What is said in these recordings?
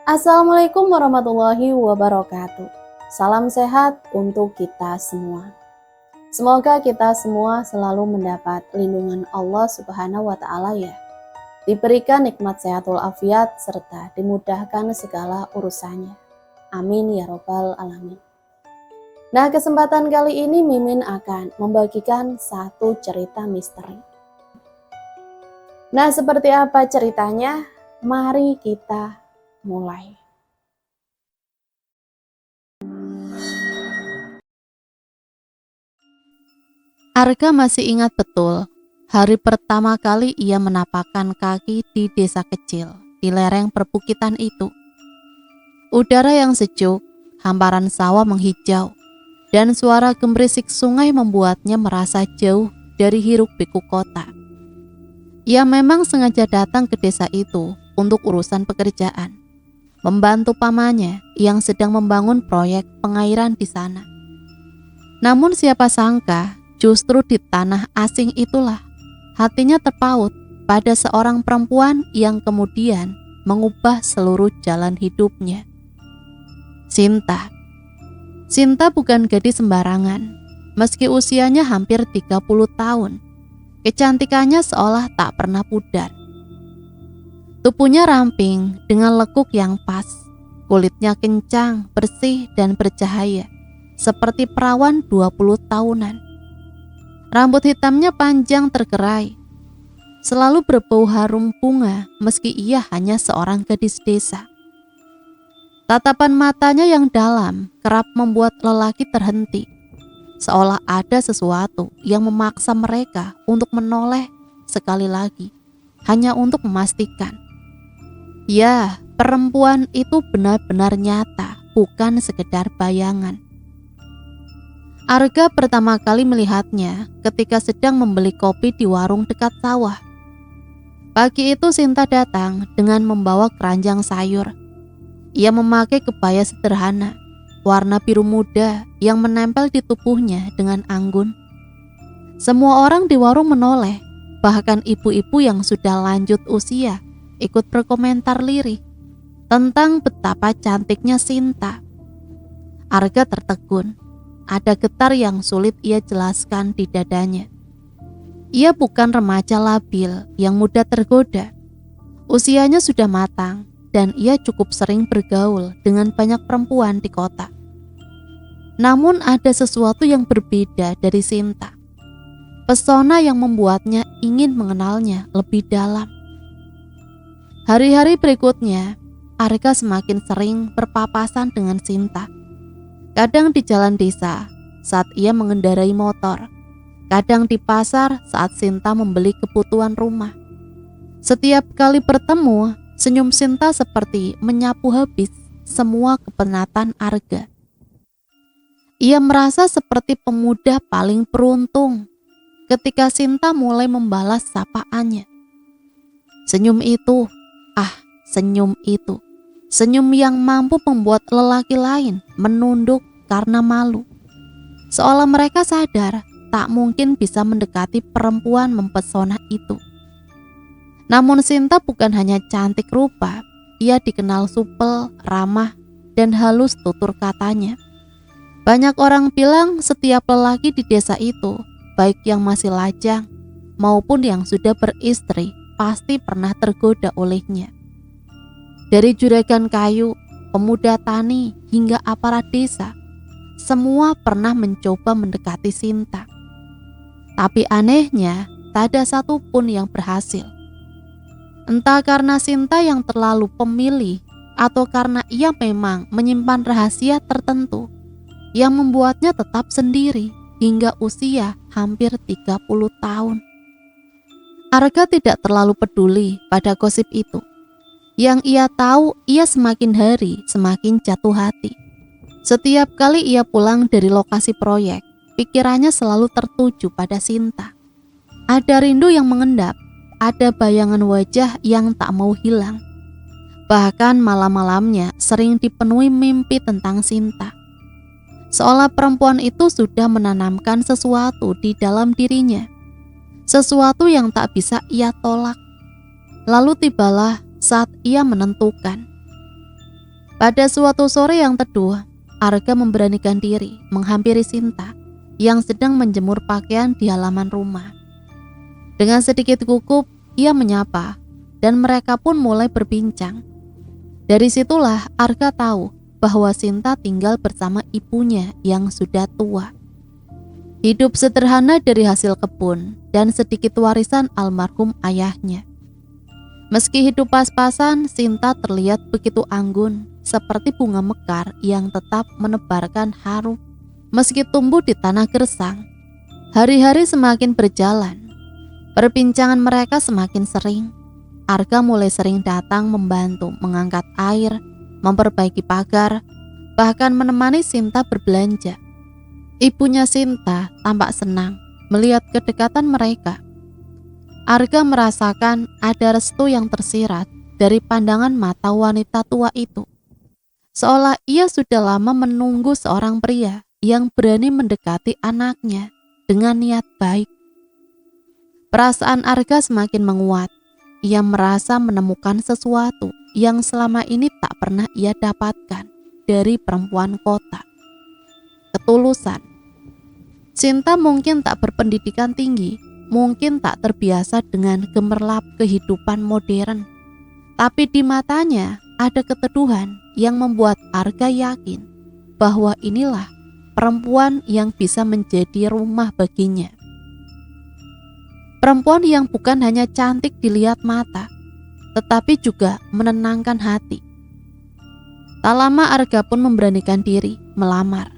Assalamualaikum warahmatullahi wabarakatuh. Salam sehat untuk kita semua. Semoga kita semua selalu mendapat lindungan Allah Subhanahu wa Ta'ala ya. Diberikan nikmat sehatul afiat serta dimudahkan segala urusannya. Amin ya robbal alamin. Nah, kesempatan kali ini Mimin akan membagikan satu cerita misteri. Nah, seperti apa ceritanya? Mari kita mulai. Arga masih ingat betul hari pertama kali ia menapakkan kaki di desa kecil di lereng perbukitan itu. Udara yang sejuk, hamparan sawah menghijau, dan suara gemerisik sungai membuatnya merasa jauh dari hiruk-pikuk kota. Ia memang sengaja datang ke desa itu untuk urusan pekerjaan, membantu pamannya yang sedang membangun proyek pengairan di sana. Namun siapa sangka justru di tanah asing itulah hatinya terpaut pada seorang perempuan yang kemudian mengubah seluruh jalan hidupnya. Sinta. Sinta bukan gadis sembarangan. Meski usianya hampir 30 tahun, kecantikannya seolah tak pernah pudar. Tubuhnya ramping dengan lekuk yang pas, kulitnya kencang, bersih dan bercahaya, seperti perawan 20 tahunan. Rambut hitamnya panjang tergerai, selalu berbau harum bunga meski ia hanya seorang gadis desa. Tatapan matanya yang dalam kerap membuat lelaki terhenti, seolah ada sesuatu yang memaksa mereka untuk menoleh sekali lagi, hanya untuk memastikan. Ya, perempuan itu benar-benar nyata, bukan sekedar bayangan. Arga pertama kali melihatnya ketika sedang membeli kopi di warung dekat sawah. Pagi itu Sinta datang dengan membawa keranjang sayur. Ia memakai kebaya sederhana, warna biru muda yang menempel di tubuhnya dengan anggun. Semua orang di warung menoleh, bahkan ibu-ibu yang sudah lanjut usia ikut berkomentar lirih tentang betapa cantiknya Sinta. Arga tertegun. Ada getar yang sulit ia jelaskan di dadanya. Ia bukan remaja labil yang mudah tergoda. Usianya sudah matang dan ia cukup sering bergaul dengan banyak perempuan di kota. Namun ada sesuatu yang berbeda dari Sinta. Pesona yang membuatnya ingin mengenalnya lebih dalam. Hari-hari berikutnya, Arga semakin sering berpapasan dengan Sinta. Kadang di jalan desa saat ia mengendarai motor, kadang di pasar saat Sinta membeli kebutuhan rumah. Setiap kali bertemu, senyum Sinta seperti menyapu habis semua kepenatan Arga. Ia merasa seperti pemuda paling beruntung ketika Sinta mulai membalas sapaannya. Senyum itu, senyum yang mampu membuat lelaki lain menunduk karena malu. Seolah mereka sadar tak mungkin bisa mendekati perempuan mempesona itu. Namun Sinta bukan hanya cantik rupa, ia dikenal supel, ramah, dan halus tutur katanya. Banyak orang bilang setiap lelaki di desa itu, baik yang masih lajang maupun yang sudah beristri, pasti pernah tergoda olehnya. Dari juragan kayu, pemuda tani, hingga aparat desa, semua pernah mencoba mendekati Sinta. Tapi anehnya, tak ada satupun yang berhasil. Entah karena Sinta yang terlalu pemilih, atau karena ia memang menyimpan rahasia tertentu yang membuatnya tetap sendiri hingga usia hampir 30 tahun. Arga tidak terlalu peduli pada gosip itu. Yang ia tahu, ia semakin hari semakin jatuh hati. Setiap kali ia pulang dari lokasi proyek, pikirannya selalu tertuju pada Sinta. Ada rindu yang mengendap, ada bayangan wajah yang tak mau hilang. Bahkan malam-malamnya sering dipenuhi mimpi tentang Sinta. Seolah perempuan itu sudah menanamkan sesuatu di dalam dirinya. Sesuatu yang tak bisa ia tolak. Lalu tibalah saat ia menentukan. Pada suatu sore yang teduh, Arga memberanikan diri menghampiri Sinta yang sedang menjemur pakaian di halaman rumah. Dengan sedikit gugup, ia menyapa dan mereka pun mulai berbincang. Dari situlah Arga tahu bahwa Sinta tinggal bersama ibunya yang sudah tua. Hidup sederhana dari hasil kebun dan sedikit warisan almarhum ayahnya. Meski hidup pas-pasan, Sinta terlihat begitu anggun, seperti bunga mekar yang tetap menebarkan harum meski tumbuh di tanah gersang. Hari-hari semakin berjalan. Perbincangan mereka semakin sering. Arga mulai sering datang membantu mengangkat air, memperbaiki pagar, bahkan menemani Sinta berbelanja. Ibunya Sinta tampak senang melihat kedekatan mereka. Arga merasakan ada restu yang tersirat dari pandangan mata wanita tua itu. Seolah ia sudah lama menunggu seorang pria yang berani mendekati anaknya dengan niat baik. Perasaan Arga semakin menguat. Ia merasa menemukan sesuatu yang selama ini tak pernah ia dapatkan dari perempuan kota. Ketulusan. Sinta mungkin tak berpendidikan tinggi, mungkin tak terbiasa dengan gemerlap kehidupan modern. Tapi di matanya ada keteduhan yang membuat Arga yakin bahwa inilah perempuan yang bisa menjadi rumah baginya. Perempuan yang bukan hanya cantik dilihat mata, tetapi juga menenangkan hati. Tak lama Arga pun memberanikan diri melamar.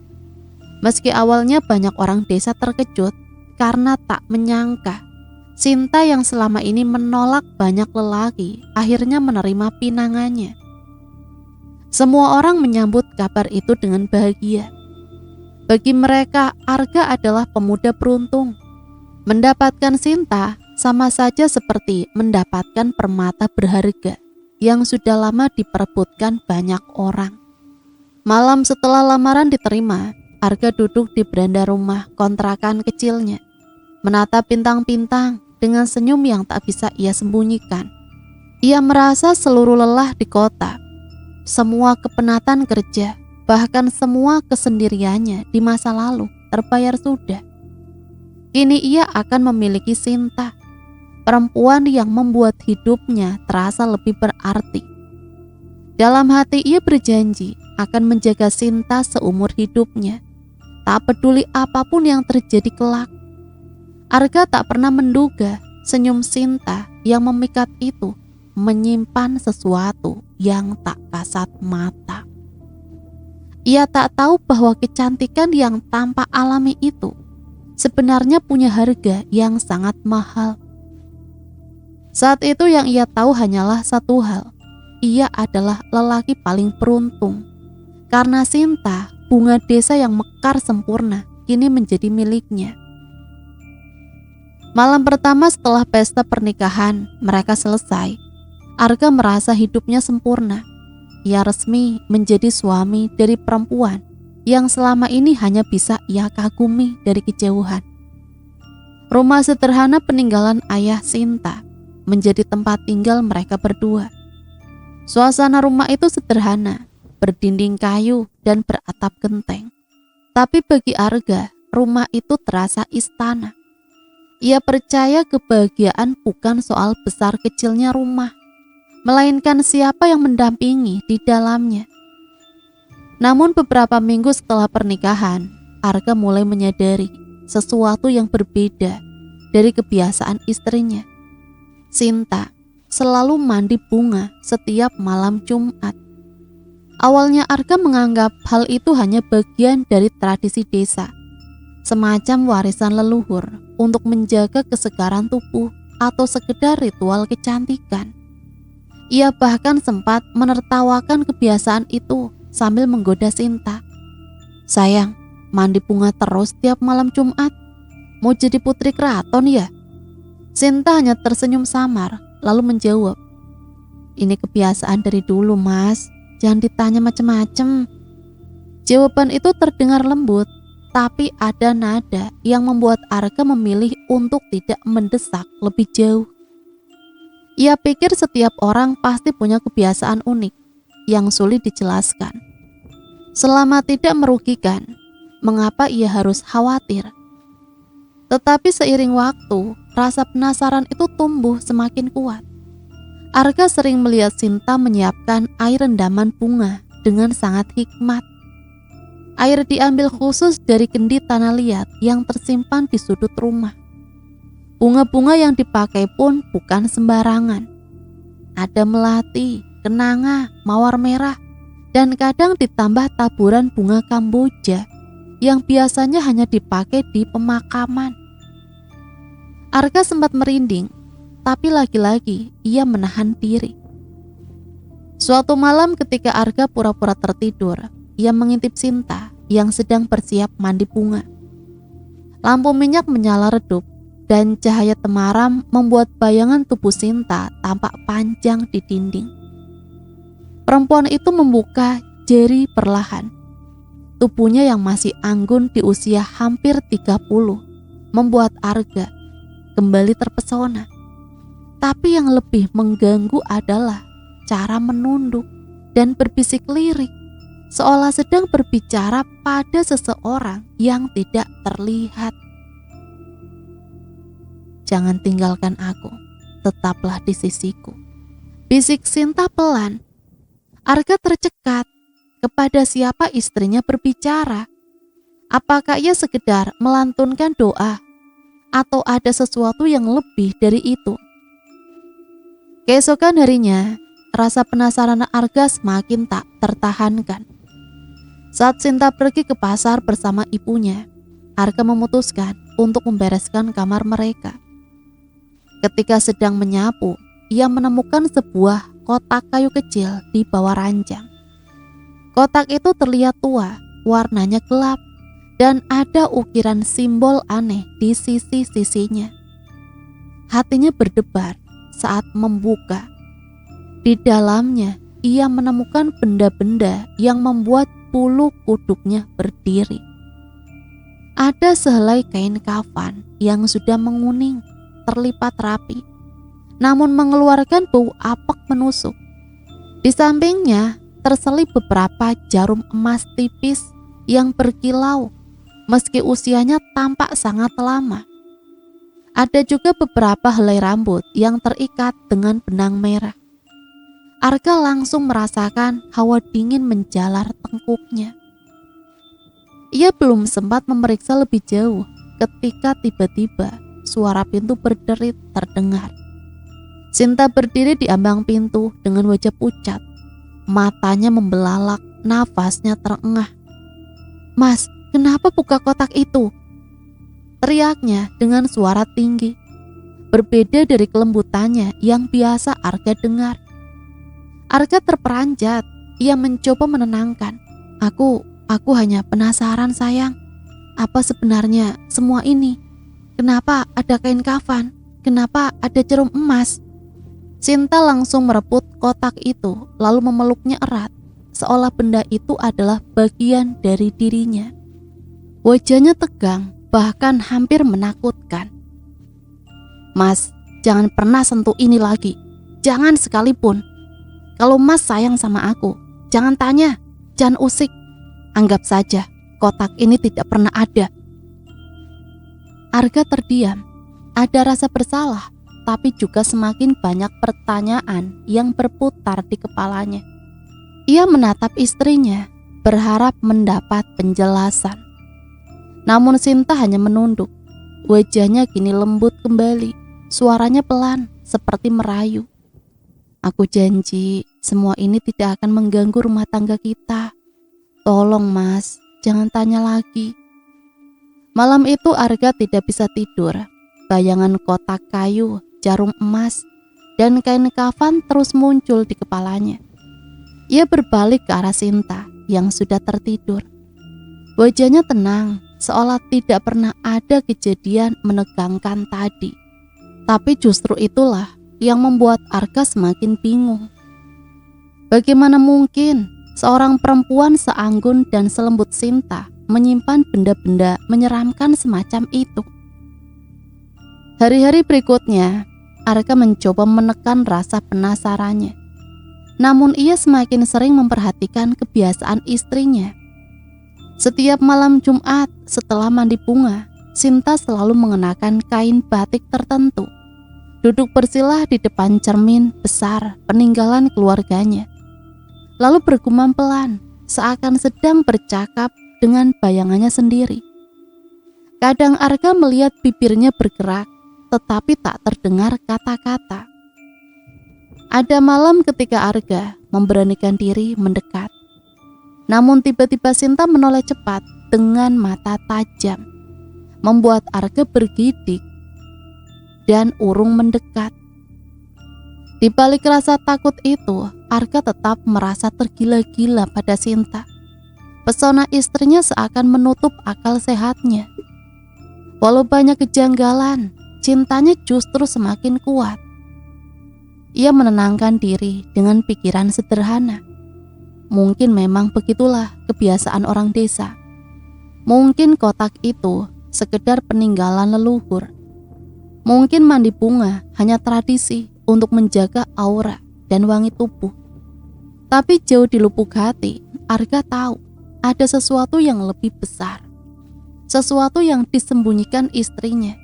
Meski awalnya banyak orang desa terkejut karena tak menyangka Sinta yang selama ini menolak banyak lelaki akhirnya menerima pinangannya. Semua orang menyambut kabar itu dengan bahagia. Bagi mereka, Arga adalah pemuda beruntung. Mendapatkan Sinta sama saja seperti mendapatkan permata berharga yang sudah lama diperebutkan banyak orang. Malam setelah lamaran diterima, Arga duduk di beranda rumah kontrakan kecilnya, menatap bintang-bintang dengan senyum yang tak bisa ia sembunyikan. Ia merasa seluruh lelah di kota, semua kepenatan kerja, bahkan semua kesendiriannya di masa lalu terbayar sudah. Kini ia akan memiliki Sinta, perempuan yang membuat hidupnya terasa lebih berarti. Dalam hati ia berjanji akan menjaga Sinta seumur hidupnya, tak peduli apapun yang terjadi kelak. Arga tak pernah menduga senyum Sinta yang memikat itu menyimpan sesuatu yang tak kasat mata. Ia tak tahu bahwa kecantikan yang tampak alami itu sebenarnya punya harga yang sangat mahal. Saat itu yang ia tahu hanyalah satu hal, ia adalah lelaki paling beruntung. Karena Sinta, bunga desa yang mekar sempurna, kini menjadi miliknya. Malam pertama setelah pesta pernikahan mereka selesai, Arga merasa hidupnya sempurna. Ia resmi menjadi suami dari perempuan yang selama ini hanya bisa ia kagumi dari kejauhan. Rumah sederhana peninggalan ayah Sinta menjadi tempat tinggal mereka berdua. Suasana rumah itu sederhana, berdinding kayu dan beratap genteng. Tapi bagi Arga, rumah itu terasa istana. Ia percaya kebahagiaan bukan soal besar kecilnya rumah, melainkan siapa yang mendampingi di dalamnya. Namun beberapa minggu setelah pernikahan, Arga mulai menyadari sesuatu yang berbeda dari kebiasaan istrinya. Sinta selalu mandi bunga setiap malam Jumat. Awalnya Arga menganggap hal itu hanya bagian dari tradisi desa, semacam warisan leluhur untuk menjaga kesegaran tubuh atau sekedar ritual kecantikan. Ia bahkan sempat menertawakan kebiasaan itu sambil menggoda Sinta. "Sayang, mandi bunga terus tiap malam Jumat? Mau jadi putri keraton ya?" Sinta hanya tersenyum samar lalu menjawab, "Ini kebiasaan dari dulu, Mas. Jangan ditanya macam-macam." Jawaban itu terdengar lembut, tapi ada nada yang membuat Arga memilih untuk tidak mendesak lebih jauh. Ia pikir setiap orang pasti punya kebiasaan unik. yang sulit dijelaskan. Selama tidak merugikan, mengapa ia harus khawatir? Tetapi seiring waktu, rasa penasaran itu tumbuh semakin kuat. Arga sering melihat Sinta menyiapkan air rendaman bunga dengan sangat hikmat. Air diambil khusus dari kendi tanah liat yang tersimpan di sudut rumah. Bunga-bunga yang dipakai pun bukan sembarangan. Ada melati, kenanga, mawar merah, dan kadang ditambah taburan bunga kamboja yang biasanya hanya dipakai di pemakaman. Arga sempat merinding, tapi lagi-lagi ia menahan diri. Suatu malam ketika Arga pura-pura tertidur, ia mengintip Sinta yang sedang bersiap mandi bunga. Lampu minyak menyala redup dan cahaya temaram membuat bayangan tubuh Sinta tampak panjang di dinding. Perempuan itu membuka jari perlahan. Tubuhnya yang masih anggun di usia hampir 30 membuat Arga kembali terpesona. Tapi yang lebih mengganggu adalah cara menunduk dan berbisik lirik, seolah sedang berbicara pada seseorang yang tidak terlihat. "Jangan tinggalkan aku, tetaplah di sisiku," bisik Sinta pelan. Arga tercekat. Kepada siapa istrinya berbicara? Apakah ia sekedar melantunkan doa, atau ada sesuatu yang lebih dari itu? Keesokan harinya, rasa penasaran Arga semakin tak tertahankan. Saat Sinta pergi ke pasar bersama ibunya, Arga memutuskan untuk membereskan kamar mereka. Ketika sedang menyapu, ia menemukan sebuah kotak kayu kecil di bawah ranjang. Kotak itu terlihat tua, warnanya gelap, dan ada ukiran simbol aneh di sisi-sisinya. Hatinya berdebar saat membuka. Di dalamnya, ia menemukan benda-benda yang membuat bulu kuduknya berdiri. Ada sehelai kain kafan yang sudah menguning, terlipat rapi, namun mengeluarkan bau apek menusuk. Di sampingnya terselip beberapa jarum emas tipis yang berkilau, meski usianya tampak sangat lama. Ada juga beberapa helai rambut yang terikat dengan benang merah. Arga langsung merasakan hawa dingin menjalar tengkuknya. Ia belum sempat memeriksa lebih jauh ketika tiba-tiba suara pintu berderit terdengar. Sinta berdiri di ambang pintu dengan wajah pucat. Matanya membelalak, nafasnya terengah. "Mas, kenapa buka kotak itu?" teriaknya dengan suara tinggi. Berbeda dari kelembutannya yang biasa Arga dengar. Arga terperanjat. Ia mencoba menenangkan. Aku hanya penasaran sayang. Apa sebenarnya semua ini? Kenapa ada kain kafan? Kenapa ada jarum emas? Sinta langsung merebut kotak itu lalu memeluknya erat, seolah benda itu adalah bagian dari dirinya. Wajahnya tegang, bahkan hampir menakutkan. "Mas, jangan pernah sentuh ini lagi. Jangan sekalipun. Kalau Mas sayang sama aku, jangan tanya, jangan usik. Anggap saja kotak ini tidak pernah ada." Arga terdiam. Ada rasa bersalah, tapi juga semakin banyak pertanyaan yang berputar di kepalanya. Ia menatap istrinya, berharap mendapat penjelasan. Namun Sinta hanya menunduk. Wajahnya kini lembut kembali, suaranya pelan, seperti merayu. "Aku janji, semua ini tidak akan mengganggu rumah tangga kita. Tolong Mas, jangan tanya lagi." Malam itu Arga tidak bisa tidur. Bayangan kotak kayu, jarum emas, dan kain kafan terus muncul di kepalanya. Ia berbalik ke arah Sinta yang sudah tertidur. Wajahnya tenang, seolah tidak pernah ada kejadian menegangkan tadi. Tapi justru itulah yang membuat Arga semakin bingung. Bagaimana mungkin seorang perempuan seanggun dan selembut Sinta menyimpan benda-benda menyeramkan semacam itu? Hari-hari berikutnya, Arga mencoba menekan rasa penasarannya. Namun ia semakin sering memperhatikan kebiasaan istrinya. Setiap malam Jumat setelah mandi bunga, Sinta selalu mengenakan kain batik tertentu. Duduk bersilah di depan cermin besar peninggalan keluarganya. Lalu bergumam pelan, seakan sedang bercakap dengan bayangannya sendiri. Kadang Arga melihat bibirnya bergerak, tetapi tak terdengar kata-kata. Ada malam ketika Arga memberanikan diri mendekat. Namun tiba-tiba Sinta menoleh cepat dengan mata tajam, membuat Arga bergidik dan urung mendekat. Di balik rasa takut itu, Arga tetap merasa tergila-gila pada Sinta. Pesona istrinya seakan menutup akal sehatnya. Walau banyak kejanggalan, cintanya justru semakin kuat. Ia menenangkan diri dengan pikiran sederhana. Mungkin memang begitulah kebiasaan orang desa. Mungkin kotak itu sekedar peninggalan leluhur. Mungkin mandi bunga hanya tradisi untuk menjaga aura dan wangi tubuh. Tapi jauh di lubuk hati, Arga tahu ada sesuatu yang lebih besar. Sesuatu yang disembunyikan istrinya.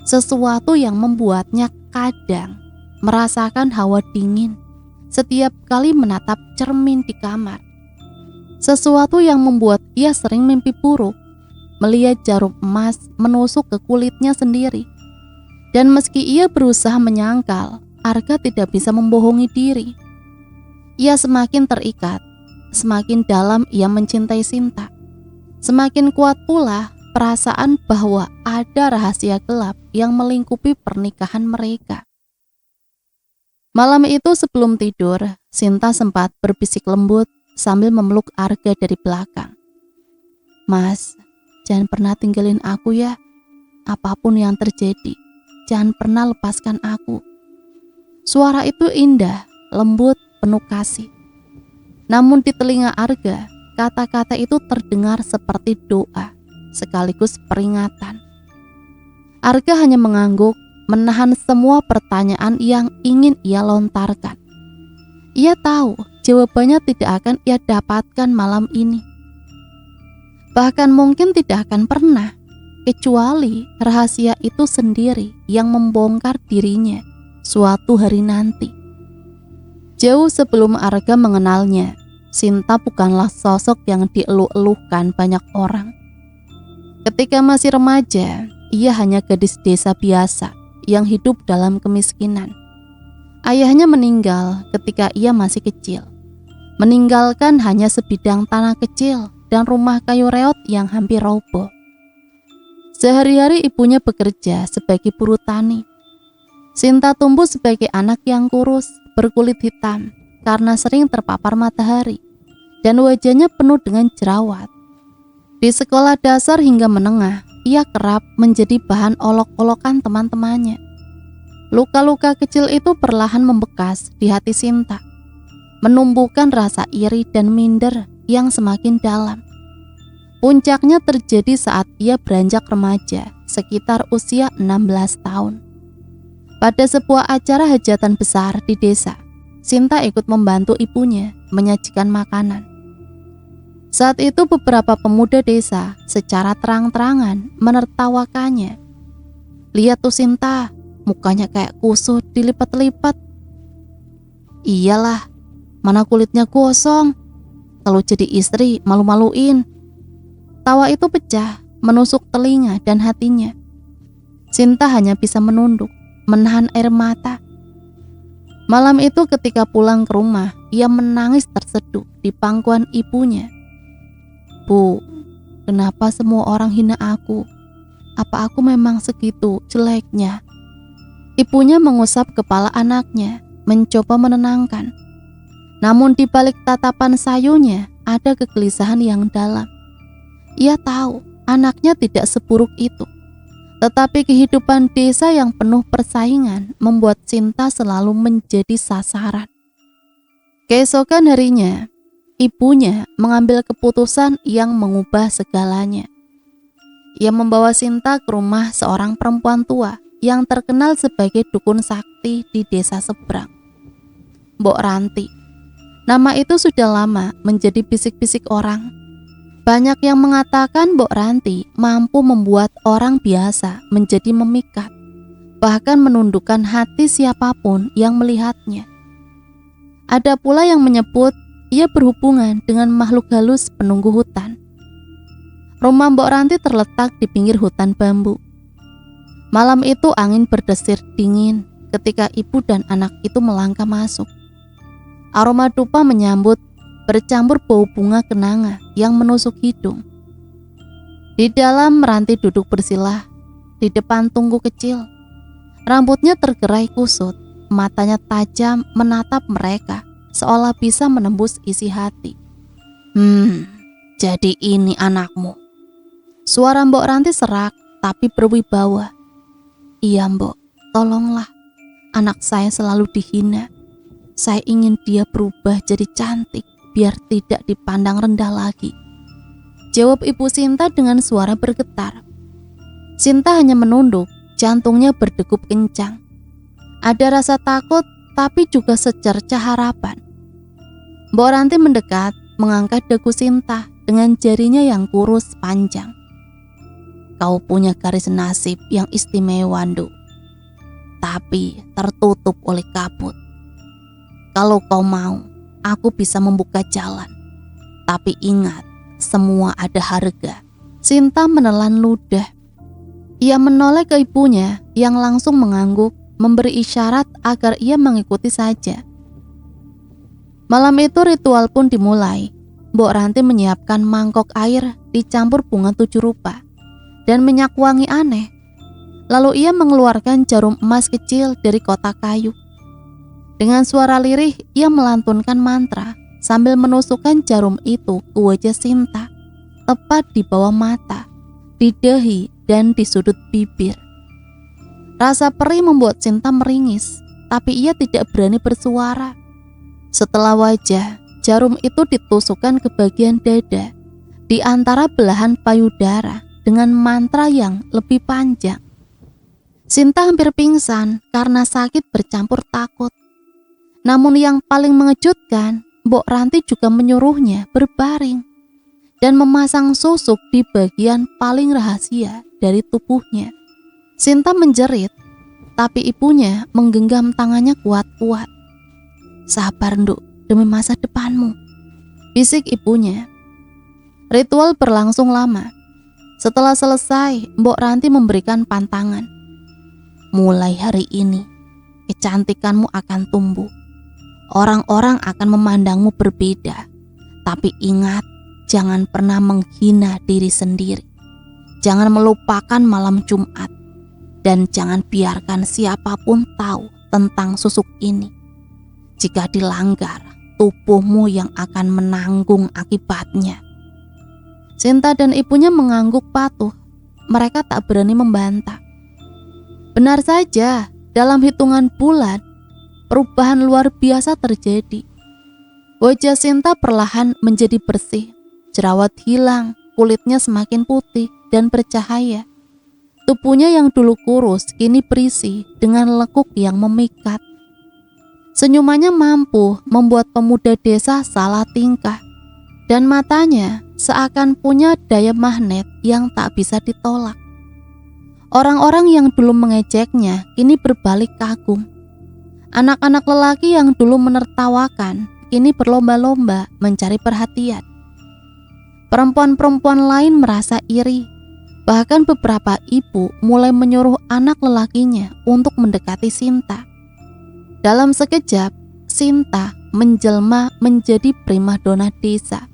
Sesuatu yang membuatnya kadang merasakan hawa dingin setiap kali menatap cermin di kamar. Sesuatu yang membuat ia sering mimpi buruk, melihat jarum emas menusuk ke kulitnya sendiri. Dan meski ia berusaha menyangkal, Arga tidak bisa membohongi diri. Ia semakin terikat, semakin dalam ia mencintai Sinta. Semakin kuat pula perasaan bahwa ada rahasia gelap yang melingkupi pernikahan mereka. Malam itu sebelum tidur, Sinta sempat berbisik lembut sambil memeluk Arga dari belakang. "Mas, jangan pernah tinggalin aku ya. Apapun yang terjadi, jangan pernah lepaskan aku." Suara itu indah, lembut, penuh kasih. Namun di telinga Arga, kata-kata itu terdengar seperti doa, sekaligus peringatan. Arga hanya mengangguk, menahan semua pertanyaan yang ingin ia lontarkan. Ia tahu jawabannya tidak akan ia dapatkan malam ini. Bahkan mungkin tidak akan pernah, kecuali rahasia itu sendiri yang membongkar dirinya suatu hari nanti. Jauh sebelum Arga mengenalnya, Sinta bukanlah sosok yang dieluk-elukan banyak orang. Ketika masih remaja, ia hanya gadis desa biasa yang hidup dalam kemiskinan. Ayahnya meninggal ketika ia masih kecil, meninggalkan hanya sebidang tanah kecil dan rumah kayu reot yang hampir roboh. Sehari-hari ibunya bekerja sebagai buruh tani. Sinta tumbuh sebagai anak yang kurus, berkulit hitam karena sering terpapar matahari, dan wajahnya penuh dengan jerawat. Di sekolah dasar hingga menengah, ia kerap menjadi bahan olok-olokan teman-temannya. Luka-luka kecil itu perlahan membekas di hati Sinta, menumbuhkan rasa iri dan minder yang semakin dalam. Puncaknya terjadi saat ia beranjak remaja, sekitar usia 16 tahun. Pada sebuah acara hajatan besar di desa, Sinta ikut membantu ibunya menyajikan makanan. Saat itu beberapa pemuda desa secara terang-terangan menertawakannya. "Lihat tuh Sinta, mukanya kayak kusut dilipat-lipat." "Iyalah, mana kulitnya gosong. Kalau jadi istri malu-maluin." Tawa itu pecah, menusuk telinga dan hatinya. Sinta hanya bisa menunduk, menahan air mata. Malam itu ketika pulang ke rumah, ia menangis terseduh di pangkuan ibunya. "Bu, kenapa semua orang hina aku? Apa aku memang segitu jeleknya?" Ibunya mengusap kepala anaknya, mencoba menenangkan. Namun di balik tatapan sayunya ada kegelisahan yang dalam. Ia tahu anaknya tidak seburuk itu. Tetapi kehidupan desa yang penuh persaingan membuat Sinta selalu menjadi sasaran. Keesokan harinya, ibunya mengambil keputusan yang mengubah segalanya. Ia membawa Sinta ke rumah seorang perempuan tua yang terkenal sebagai dukun sakti di desa seberang, Mbok Ranti. Nama itu sudah lama menjadi bisik-bisik orang. Banyak yang mengatakan Mbok Ranti mampu membuat orang biasa menjadi memikat, bahkan menundukkan hati siapapun yang melihatnya. Ada pula yang menyebut ia berhubungan dengan makhluk halus penunggu hutan. Rumah Mbok Ranti terletak di pinggir hutan bambu. Malam itu angin berdesir dingin ketika ibu dan anak itu melangkah masuk. Aroma dupa menyambut, bercampur bau bunga kenanga yang menusuk hidung. Di dalam Ranti duduk bersila di depan tungku kecil. Rambutnya tergerai kusut, matanya tajam menatap mereka seolah bisa menembus isi hati. Jadi ini anakmu. Suara Mbok Ranti serak tapi berwibawa. Iya Mbok, tolonglah. Anak saya selalu dihina. Saya ingin dia berubah jadi cantik biar tidak dipandang rendah lagi. Jawab Ibu Sinta dengan suara bergetar. Sinta hanya menunduk, jantungnya berdegup kencang. Ada rasa takut tapi juga secercah harapan. Mbok Ranti mendekat, mengangkat dagu Sinta dengan jarinya yang kurus panjang. Kau punya garis nasib yang istimewa, Nduk. Tapi tertutup oleh kabut. Kalau kau mau, aku bisa membuka jalan. Tapi ingat, semua ada harga. Sinta menelan ludah. Ia menoleh ke ibunya yang langsung mengangguk, memberi isyarat agar ia mengikuti saja. Malam itu ritual pun dimulai. Mbok Ranti menyiapkan mangkok air dicampur bunga 7 rupa dan minyak wangi aneh. Lalu ia mengeluarkan jarum emas kecil dari kotak kayu. Dengan suara lirih, ia melantunkan mantra sambil menusukkan jarum itu ke wajah Sinta, tepat di bawah mata, di dahi, dan di sudut bibir. Rasa perih membuat Sinta meringis, tapi ia tidak berani bersuara. Setelah wajah, jarum itu ditusukkan ke bagian dada, di antara belahan payudara dengan mantra yang lebih panjang. Sinta hampir pingsan karena sakit bercampur takut. Namun yang paling mengejutkan, Mbok Ranti juga menyuruhnya berbaring dan memasang susuk di bagian paling rahasia dari tubuhnya. Sinta menjerit, tapi ibunya menggenggam tangannya kuat-kuat. Sabar Nduk, demi masa depanmu, bisik ibunya. Ritual berlangsung lama. Setelah selesai, Mbok Ranti memberikan pantangan. Mulai hari ini, kecantikanmu akan tumbuh. Orang-orang akan memandangmu berbeda. Tapi ingat, jangan pernah menghina diri sendiri. Jangan melupakan malam Jumat. Dan jangan biarkan siapapun tahu tentang susuk ini. Jika dilanggar, tubuhmu yang akan menanggung akibatnya. Sinta dan ibunya mengangguk patuh. Mereka tak berani membantah. Benar saja, dalam hitungan bulan, perubahan luar biasa terjadi. Wajah Sinta perlahan menjadi bersih, jerawat hilang, kulitnya semakin putih dan bercahaya. Tubuhnya yang dulu kurus kini berisi dengan lekuk yang memikat. Senyumannya mampu membuat pemuda desa salah tingkah, dan matanya seakan punya daya magnet yang tak bisa ditolak. Orang-orang yang dulu mengejeknya kini berbalik kagum. Anak-anak lelaki yang dulu menertawakan kini berlomba-lomba mencari perhatian. Perempuan-perempuan lain merasa iri. Bahkan beberapa ibu mulai menyuruh anak lelakinya untuk mendekati Sinta. Dalam sekejap, Sinta menjelma menjadi primadona desa.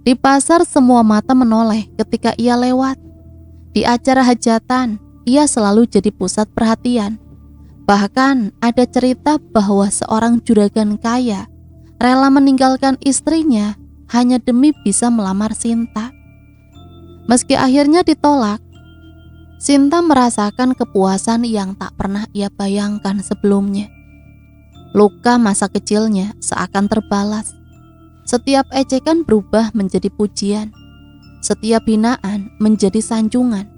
Di pasar semua mata menoleh ketika ia lewat. Di acara hajatan, ia selalu jadi pusat perhatian. Bahkan ada cerita bahwa seorang juragan kaya rela meninggalkan istrinya hanya demi bisa melamar Sinta. Meski akhirnya ditolak, Sinta merasakan kepuasan yang tak pernah ia bayangkan sebelumnya. Luka masa kecilnya seakan terbalas. Setiap ejekan berubah menjadi pujian. Setiap hinaan menjadi sanjungan.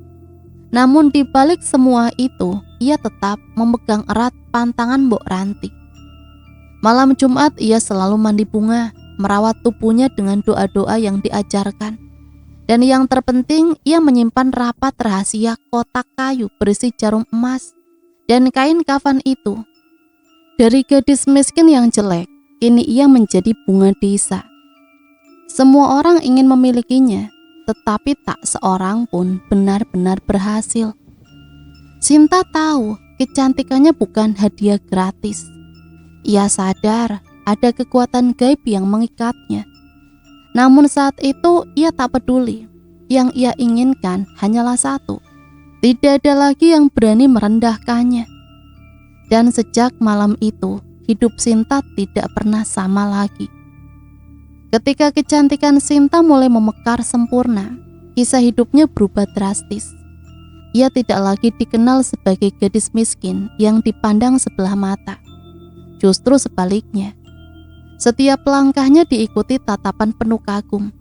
Namun di balik semua itu, ia tetap memegang erat pantangan Mbok Ranti. Malam Jumat ia selalu mandi bunga, merawat tubuhnya dengan doa-doa yang diajarkan. Dan yang terpenting, ia menyimpan rapat rahasia kotak kayu berisi jarum emas dan kain kafan itu. Dari gadis miskin yang jelek, kini ia menjadi bunga desa. Semua orang ingin memilikinya, tetapi tak seorang pun benar-benar berhasil. Sinta tahu kecantikannya bukan hadiah gratis. Ia sadar ada kekuatan gaib yang mengikatnya. Namun saat itu ia tak peduli. Yang ia inginkan hanyalah satu. Tidak ada lagi yang berani merendahkannya. Dan sejak malam itu, hidup Sinta tidak pernah sama lagi. Ketika kecantikan Sinta mulai memekar sempurna, kisah hidupnya berubah drastis. Ia tidak lagi dikenal sebagai gadis miskin yang dipandang sebelah mata. Justru sebaliknya, setiap langkahnya diikuti tatapan penuh kagum.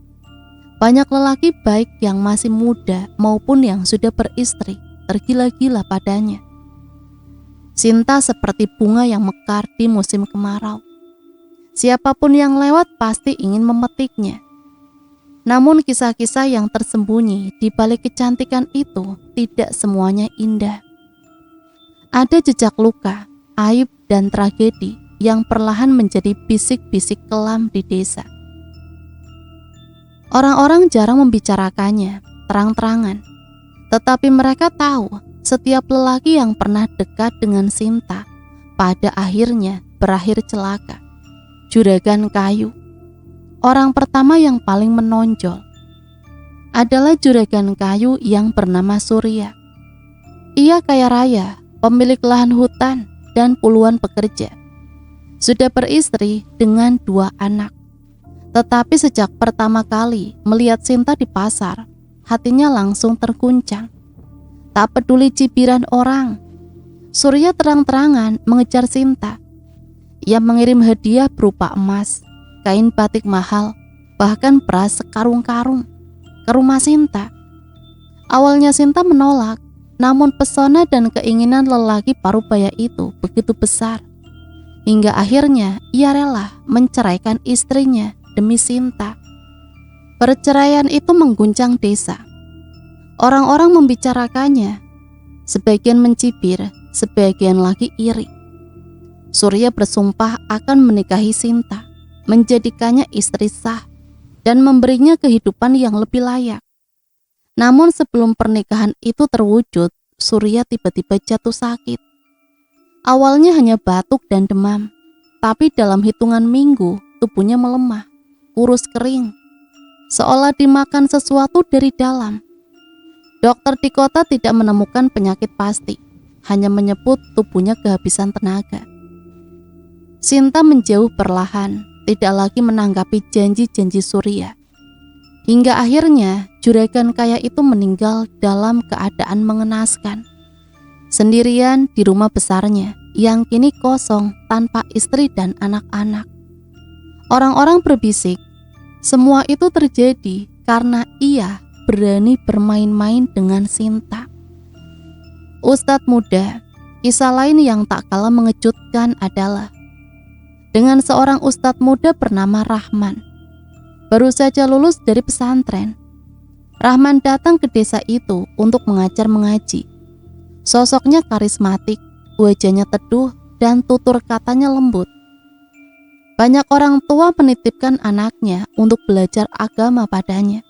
Banyak lelaki baik yang masih muda maupun yang sudah beristri tergila-gila padanya. Sinta seperti bunga yang mekar di musim kemarau. Siapapun yang lewat pasti ingin memetiknya. Namun kisah-kisah yang tersembunyi di balik kecantikan itu tidak semuanya indah. Ada jejak luka, aib, dan tragedi yang perlahan menjadi bisik-bisik kelam di desa. Orang-orang jarang membicarakannya terang-terangan, tetapi mereka tahu setiap lelaki yang pernah dekat dengan Sinta pada akhirnya berakhir celaka. Juragan kayu, orang pertama yang paling menonjol, adalah juragan kayu yang bernama Surya. Ia kaya raya, pemilik lahan hutan, dan puluhan pekerja. Sudah beristri dengan 2 anak. Tetapi sejak pertama kali melihat Sinta di pasar, hatinya langsung terguncang. Tak peduli cibiran orang, Surya terang-terangan mengejar Sinta. Ia mengirim hadiah berupa emas, kain batik mahal, bahkan beras sekarung-karung ke rumah Sinta. Awalnya Sinta menolak, namun pesona dan keinginan lelaki parubaya itu begitu besar, hingga akhirnya ia rela menceraikan istrinya demi Sinta. Perceraian itu mengguncang desa. Orang-orang membicarakannya, sebagian mencibir, sebagian lagi iri. Surya bersumpah akan menikahi Sinta, menjadikannya istri sah, dan memberinya kehidupan yang lebih layak. Namun sebelum pernikahan itu terwujud, Surya tiba-tiba jatuh sakit. Awalnya hanya batuk dan demam, tapi dalam hitungan minggu tubuhnya melemah, kurus kering, seolah dimakan sesuatu dari dalam. Dokter di kota tidak menemukan penyakit pasti, hanya menyebut tubuhnya kehabisan tenaga. Sinta menjauh perlahan, tidak lagi menanggapi janji-janji Surya. Hingga akhirnya juragan kaya itu meninggal dalam keadaan mengenaskan. Sendirian di rumah besarnya yang kini kosong tanpa istri dan anak-anak. Orang-orang berbisik, semua itu terjadi karena ia berani bermain-main dengan Sinta. Ustadz muda, kisah lain yang tak kalah mengejutkan adalah dengan seorang ustadz muda bernama Rahman. Baru saja lulus dari pesantren, Rahman datang ke desa itu untuk mengajar mengaji. Sosoknya karismatik, wajahnya teduh, dan tutur katanya lembut. Banyak orang tua menitipkan anaknya untuk belajar agama padanya.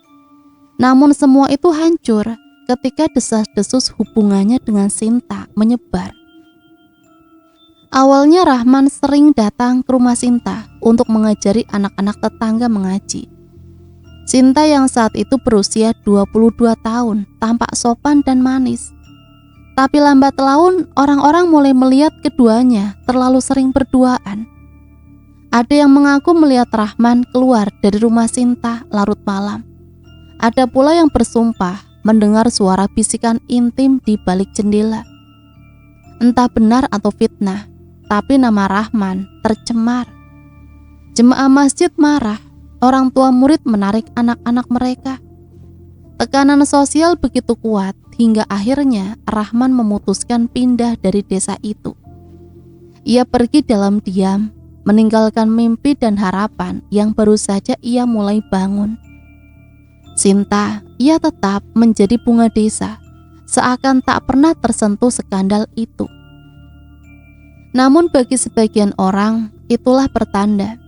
Namun semua itu hancur ketika desas-desus hubungannya dengan Sinta menyebar. Awalnya Rahman sering datang ke rumah Sinta untuk mengajari anak-anak tetangga mengaji. Sinta yang saat itu berusia 22 tahun tampak sopan dan manis. Tapi lambat laun orang-orang mulai melihat keduanya terlalu sering berduaan. Ada yang mengaku melihat Rahman keluar dari rumah Sinta larut malam. Ada pula yang bersumpah mendengar suara bisikan intim di balik jendela. Entah benar atau fitnah, tapi nama Rahman tercemar. Jemaah masjid marah, orang tua murid menarik anak-anak mereka. Tekanan sosial begitu kuat hingga akhirnya Rahman memutuskan pindah dari desa itu. Ia pergi dalam diam, meninggalkan mimpi dan harapan yang baru saja ia mulai bangun. Sinta, ia tetap menjadi bunga desa, seakan tak pernah tersentuh skandal itu. Namun bagi sebagian orang, itulah pertanda.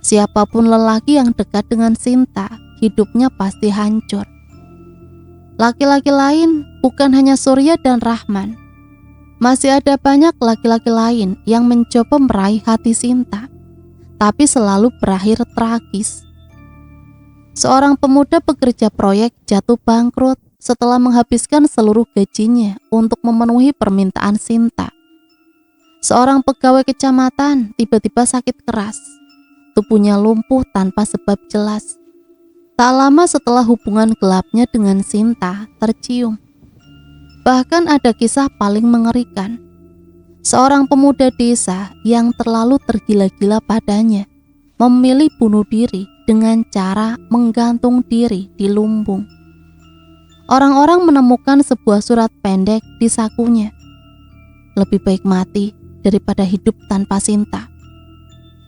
Siapapun lelaki yang dekat dengan Sinta, hidupnya pasti hancur. Laki-laki lain bukan hanya Surya dan Rahman. Masih ada banyak laki-laki lain yang mencoba meraih hati Sinta, tapi selalu berakhir tragis. Seorang pemuda pekerja proyek jatuh bangkrut setelah menghabiskan seluruh gajinya untuk memenuhi permintaan Sinta. Seorang pegawai kecamatan tiba-tiba sakit keras. Tubuhnya lumpuh tanpa sebab jelas. Tak lama setelah hubungan gelapnya dengan Sinta tercium. Bahkan ada kisah paling mengerikan. Seorang pemuda desa yang terlalu tergila-gila padanya memilih bunuh diri dengan cara menggantung diri di lumbung. Orang-orang menemukan sebuah surat pendek di sakunya. Lebih baik mati daripada hidup tanpa Sinta.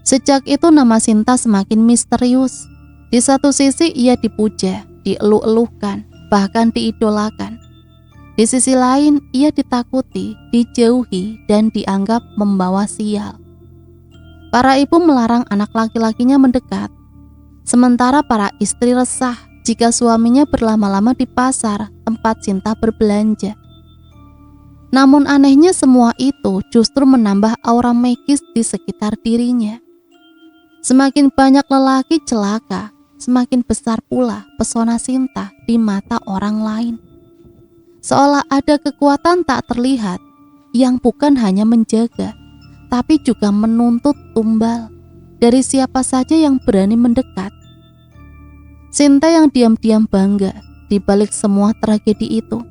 Sejak itu nama Sinta semakin misterius. Di satu sisi ia dipuja, dielu-elukan, bahkan diidolakan. Di sisi lain ia ditakuti, dijauhi, dan dianggap membawa sial. Para ibu melarang anak laki-lakinya mendekat. Sementara para istri resah jika suaminya berlama-lama di pasar tempat Sinta berbelanja. Namun anehnya semua itu justru menambah aura magis di sekitar dirinya. Semakin banyak lelaki celaka, semakin besar pula pesona Sinta di mata orang lain. Seolah ada kekuatan tak terlihat yang bukan hanya menjaga, tapi juga menuntut tumbal dari siapa saja yang berani mendekat. Sinta yang diam-diam bangga di balik semua tragedi itu.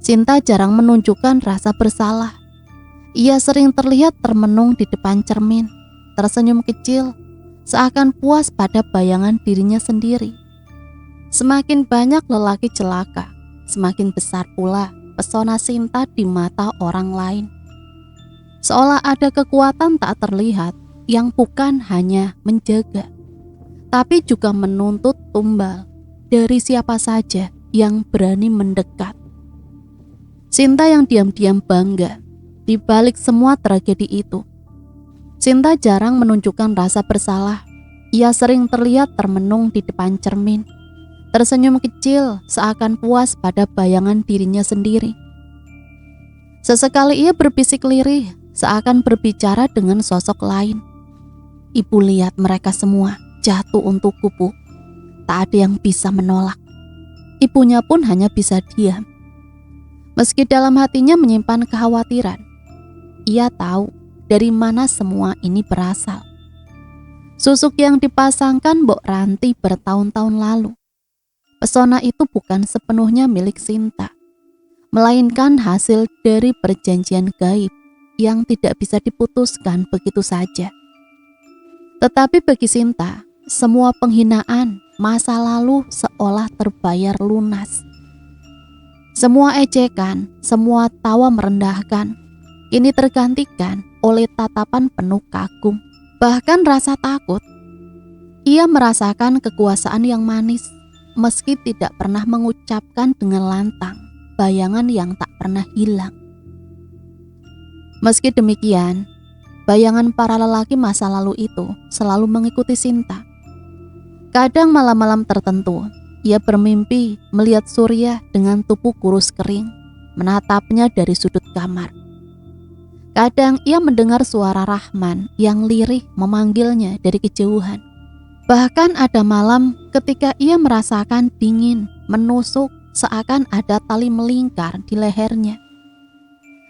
Sinta jarang menunjukkan rasa bersalah. Ia sering terlihat termenung di depan cermin, tersenyum kecil, seakan puas pada bayangan dirinya sendiri. Semakin banyak lelaki celaka, semakin besar pula pesona Sinta di mata orang lain. Seolah ada kekuatan tak terlihat yang bukan hanya menjaga, tapi juga menuntut tumbal dari siapa saja yang berani mendekat. Sinta yang diam-diam bangga di balik semua tragedi itu. Sinta jarang menunjukkan rasa bersalah. Ia sering terlihat termenung di depan cermin, tersenyum kecil seakan puas pada bayangan dirinya sendiri. Sesekali ia berbisik lirih, seakan berbicara dengan sosok lain. Ibu lihat mereka semua jatuh untuk kubu. Tak ada yang bisa menolak. Ibunya pun hanya bisa diam. Meski dalam hatinya menyimpan kekhawatiran, ia tahu dari mana semua ini berasal. Susuk yang dipasangkan Mbok Ranti bertahun-tahun lalu. Pesona itu bukan sepenuhnya milik Sinta, melainkan hasil dari perjanjian gaib yang tidak bisa diputuskan begitu saja. Tetapi bagi Sinta, semua penghinaan masa lalu seolah terbayar lunas. Semua ejekan, semua tawa merendahkan, kini tergantikan oleh tatapan penuh kagum, bahkan rasa takut. Ia merasakan kekuasaan yang manis, meski tidak pernah mengucapkan dengan lantang bayangan yang tak pernah hilang. Meski demikian, bayangan para lelaki masa lalu itu selalu mengikuti Sinta. Kadang malam-malam tertentu, ia bermimpi melihat Surya dengan tubuh kurus kering, menatapnya dari sudut kamar. Kadang ia mendengar suara Rahman yang lirih memanggilnya dari kejauhan. Bahkan ada malam ketika ia merasakan dingin menusuk seakan ada tali melingkar di lehernya.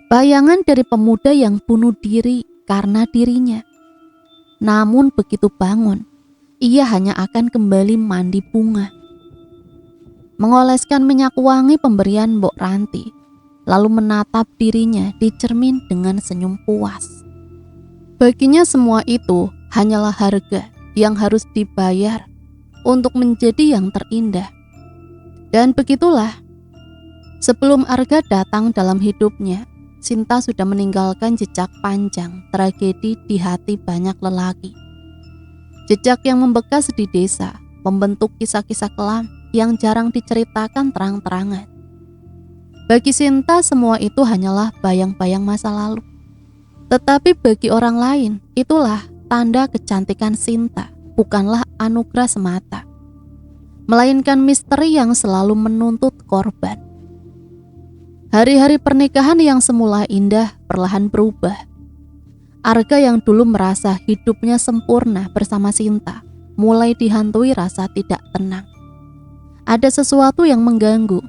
Bayangan dari pemuda yang bunuh diri karena dirinya. Namun begitu bangun, ia hanya akan kembali mandi bunga. Mengoleskan minyak wangi pemberian Mbok Ranti, lalu menatap dirinya di cermin dengan senyum puas. Baginya semua itu hanyalah harga yang harus dibayar untuk menjadi yang terindah. Dan begitulah, sebelum Arga datang dalam hidupnya, Sinta sudah meninggalkan jejak panjang tragedi di hati banyak lelaki. Jejak yang membekas di desa, membentuk kisah-kisah kelam yang jarang diceritakan terang-terangan. Bagi Sinta semua itu hanyalah bayang-bayang masa lalu. Tetapi bagi orang lain, itulah tanda kecantikan Sinta, bukanlah anugerah semata, melainkan misteri yang selalu menuntut korban. Hari-hari pernikahan yang semula indah perlahan berubah. Arga yang dulu merasa hidupnya sempurna bersama Sinta mulai dihantui rasa tidak tenang. Ada sesuatu yang mengganggu,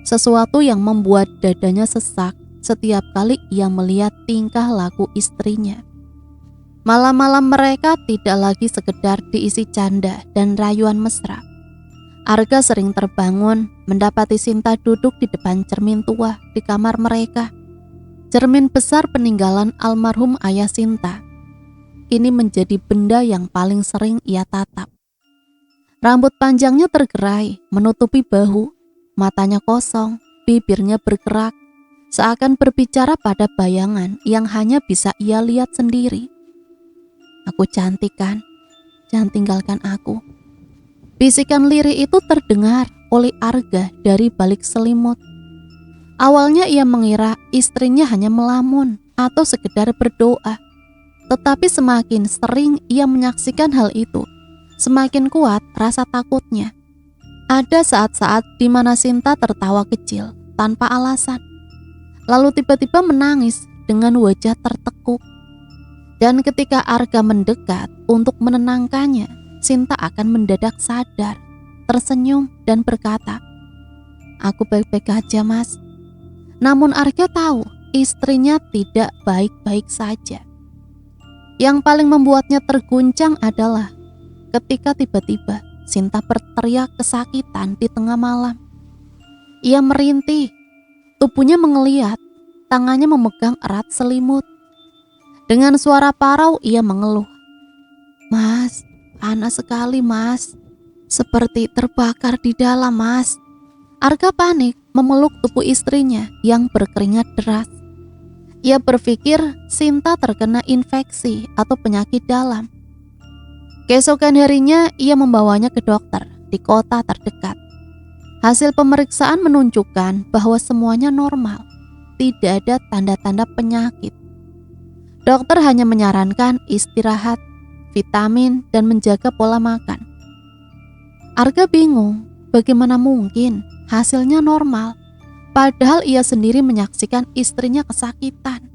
sesuatu yang membuat dadanya sesak setiap kali ia melihat tingkah laku istrinya. Malam-malam mereka tidak lagi sekedar diisi canda dan rayuan mesra. Arga sering terbangun mendapati Sinta duduk di depan cermin tua di kamar mereka. Cermin besar peninggalan almarhum ayah Sinta. Ini menjadi benda yang paling sering ia tatap. Rambut panjangnya tergerai menutupi bahu, matanya kosong, bibirnya bergerak, seakan berbicara pada bayangan yang hanya bisa ia lihat sendiri. "Aku cantik kan? Jangan tinggalkan aku." Bisikan lirih itu terdengar oleh Arga dari balik selimut. Awalnya ia mengira istrinya hanya melamun atau sekedar berdoa. Tetapi semakin sering ia menyaksikan hal itu, semakin kuat rasa takutnya. Ada saat-saat di mana Sinta tertawa kecil tanpa alasan, lalu tiba-tiba menangis dengan wajah tertekuk. Dan ketika Arga mendekat untuk menenangkannya, Sinta akan mendadak sadar, tersenyum dan berkata, "Aku baik-baik aja, Mas." Namun Arga tahu istrinya tidak baik-baik saja. Yang paling membuatnya terguncang adalah ketika tiba-tiba Sinta berteriak kesakitan di tengah malam. Ia merintih, tubuhnya mengeliat, tangannya memegang erat selimut. Dengan suara parau ia mengeluh, "Mas, panas sekali, Mas. Seperti terbakar di dalam, Mas." Arga panik memeluk tubuh istrinya yang berkeringat deras. Ia berpikir Sinta terkena infeksi atau penyakit dalam. Keesokan harinya ia membawanya ke dokter di kota terdekat. Hasil pemeriksaan menunjukkan bahwa semuanya normal, tidak ada tanda-tanda penyakit. Dokter hanya menyarankan istirahat, vitamin, dan menjaga pola makan. Arga bingung, bagaimana mungkin hasilnya normal, padahal ia sendiri menyaksikan istrinya kesakitan.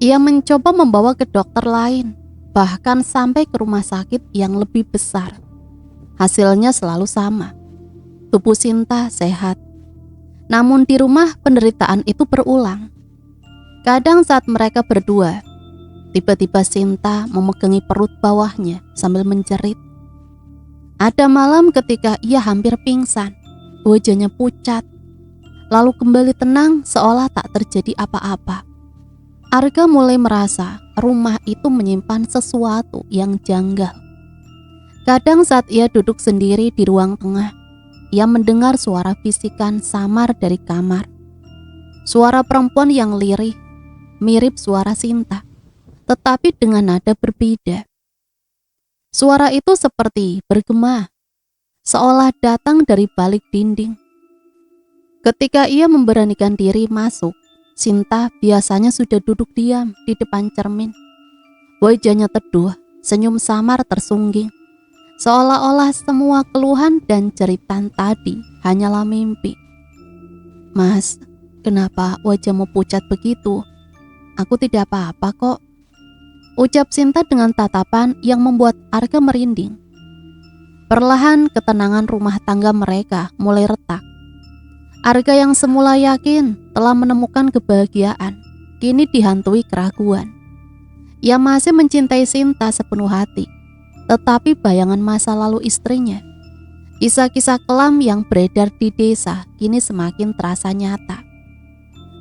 Ia mencoba membawa ke dokter lain, bahkan sampai ke rumah sakit yang lebih besar. Hasilnya selalu sama, tubuh Sinta sehat. Namun di rumah penderitaan itu berulang. Kadang saat mereka berdua, tiba-tiba Sinta memegangi perut bawahnya sambil menjerit. Ada malam ketika ia hampir pingsan, wajahnya pucat, lalu kembali tenang seolah tak terjadi apa-apa. Arga mulai merasa rumah itu menyimpan sesuatu yang janggal. Kadang saat ia duduk sendiri di ruang tengah, ia mendengar suara bisikan samar dari kamar. Suara perempuan yang lirih, mirip suara Sinta, tetapi dengan nada berbeda. Suara itu seperti bergema, seolah datang dari balik dinding. Ketika ia memberanikan diri masuk, Sinta biasanya sudah duduk diam di depan cermin. Wajahnya teduh, senyum samar tersungging, seolah-olah semua keluhan dan jeritan tadi hanyalah mimpi. "Mas, kenapa wajahmu pucat begitu? Aku tidak apa-apa kok," ucap Sinta dengan tatapan yang membuat Arga merinding. Perlahan ketenangan rumah tangga mereka mulai retak. Arga yang semula yakin telah menemukan kebahagiaan, kini dihantui keraguan. Ia masih mencintai Sinta sepenuh hati, tetapi bayangan masa lalu istrinya, kisah-kisah kelam yang beredar di desa kini semakin terasa nyata.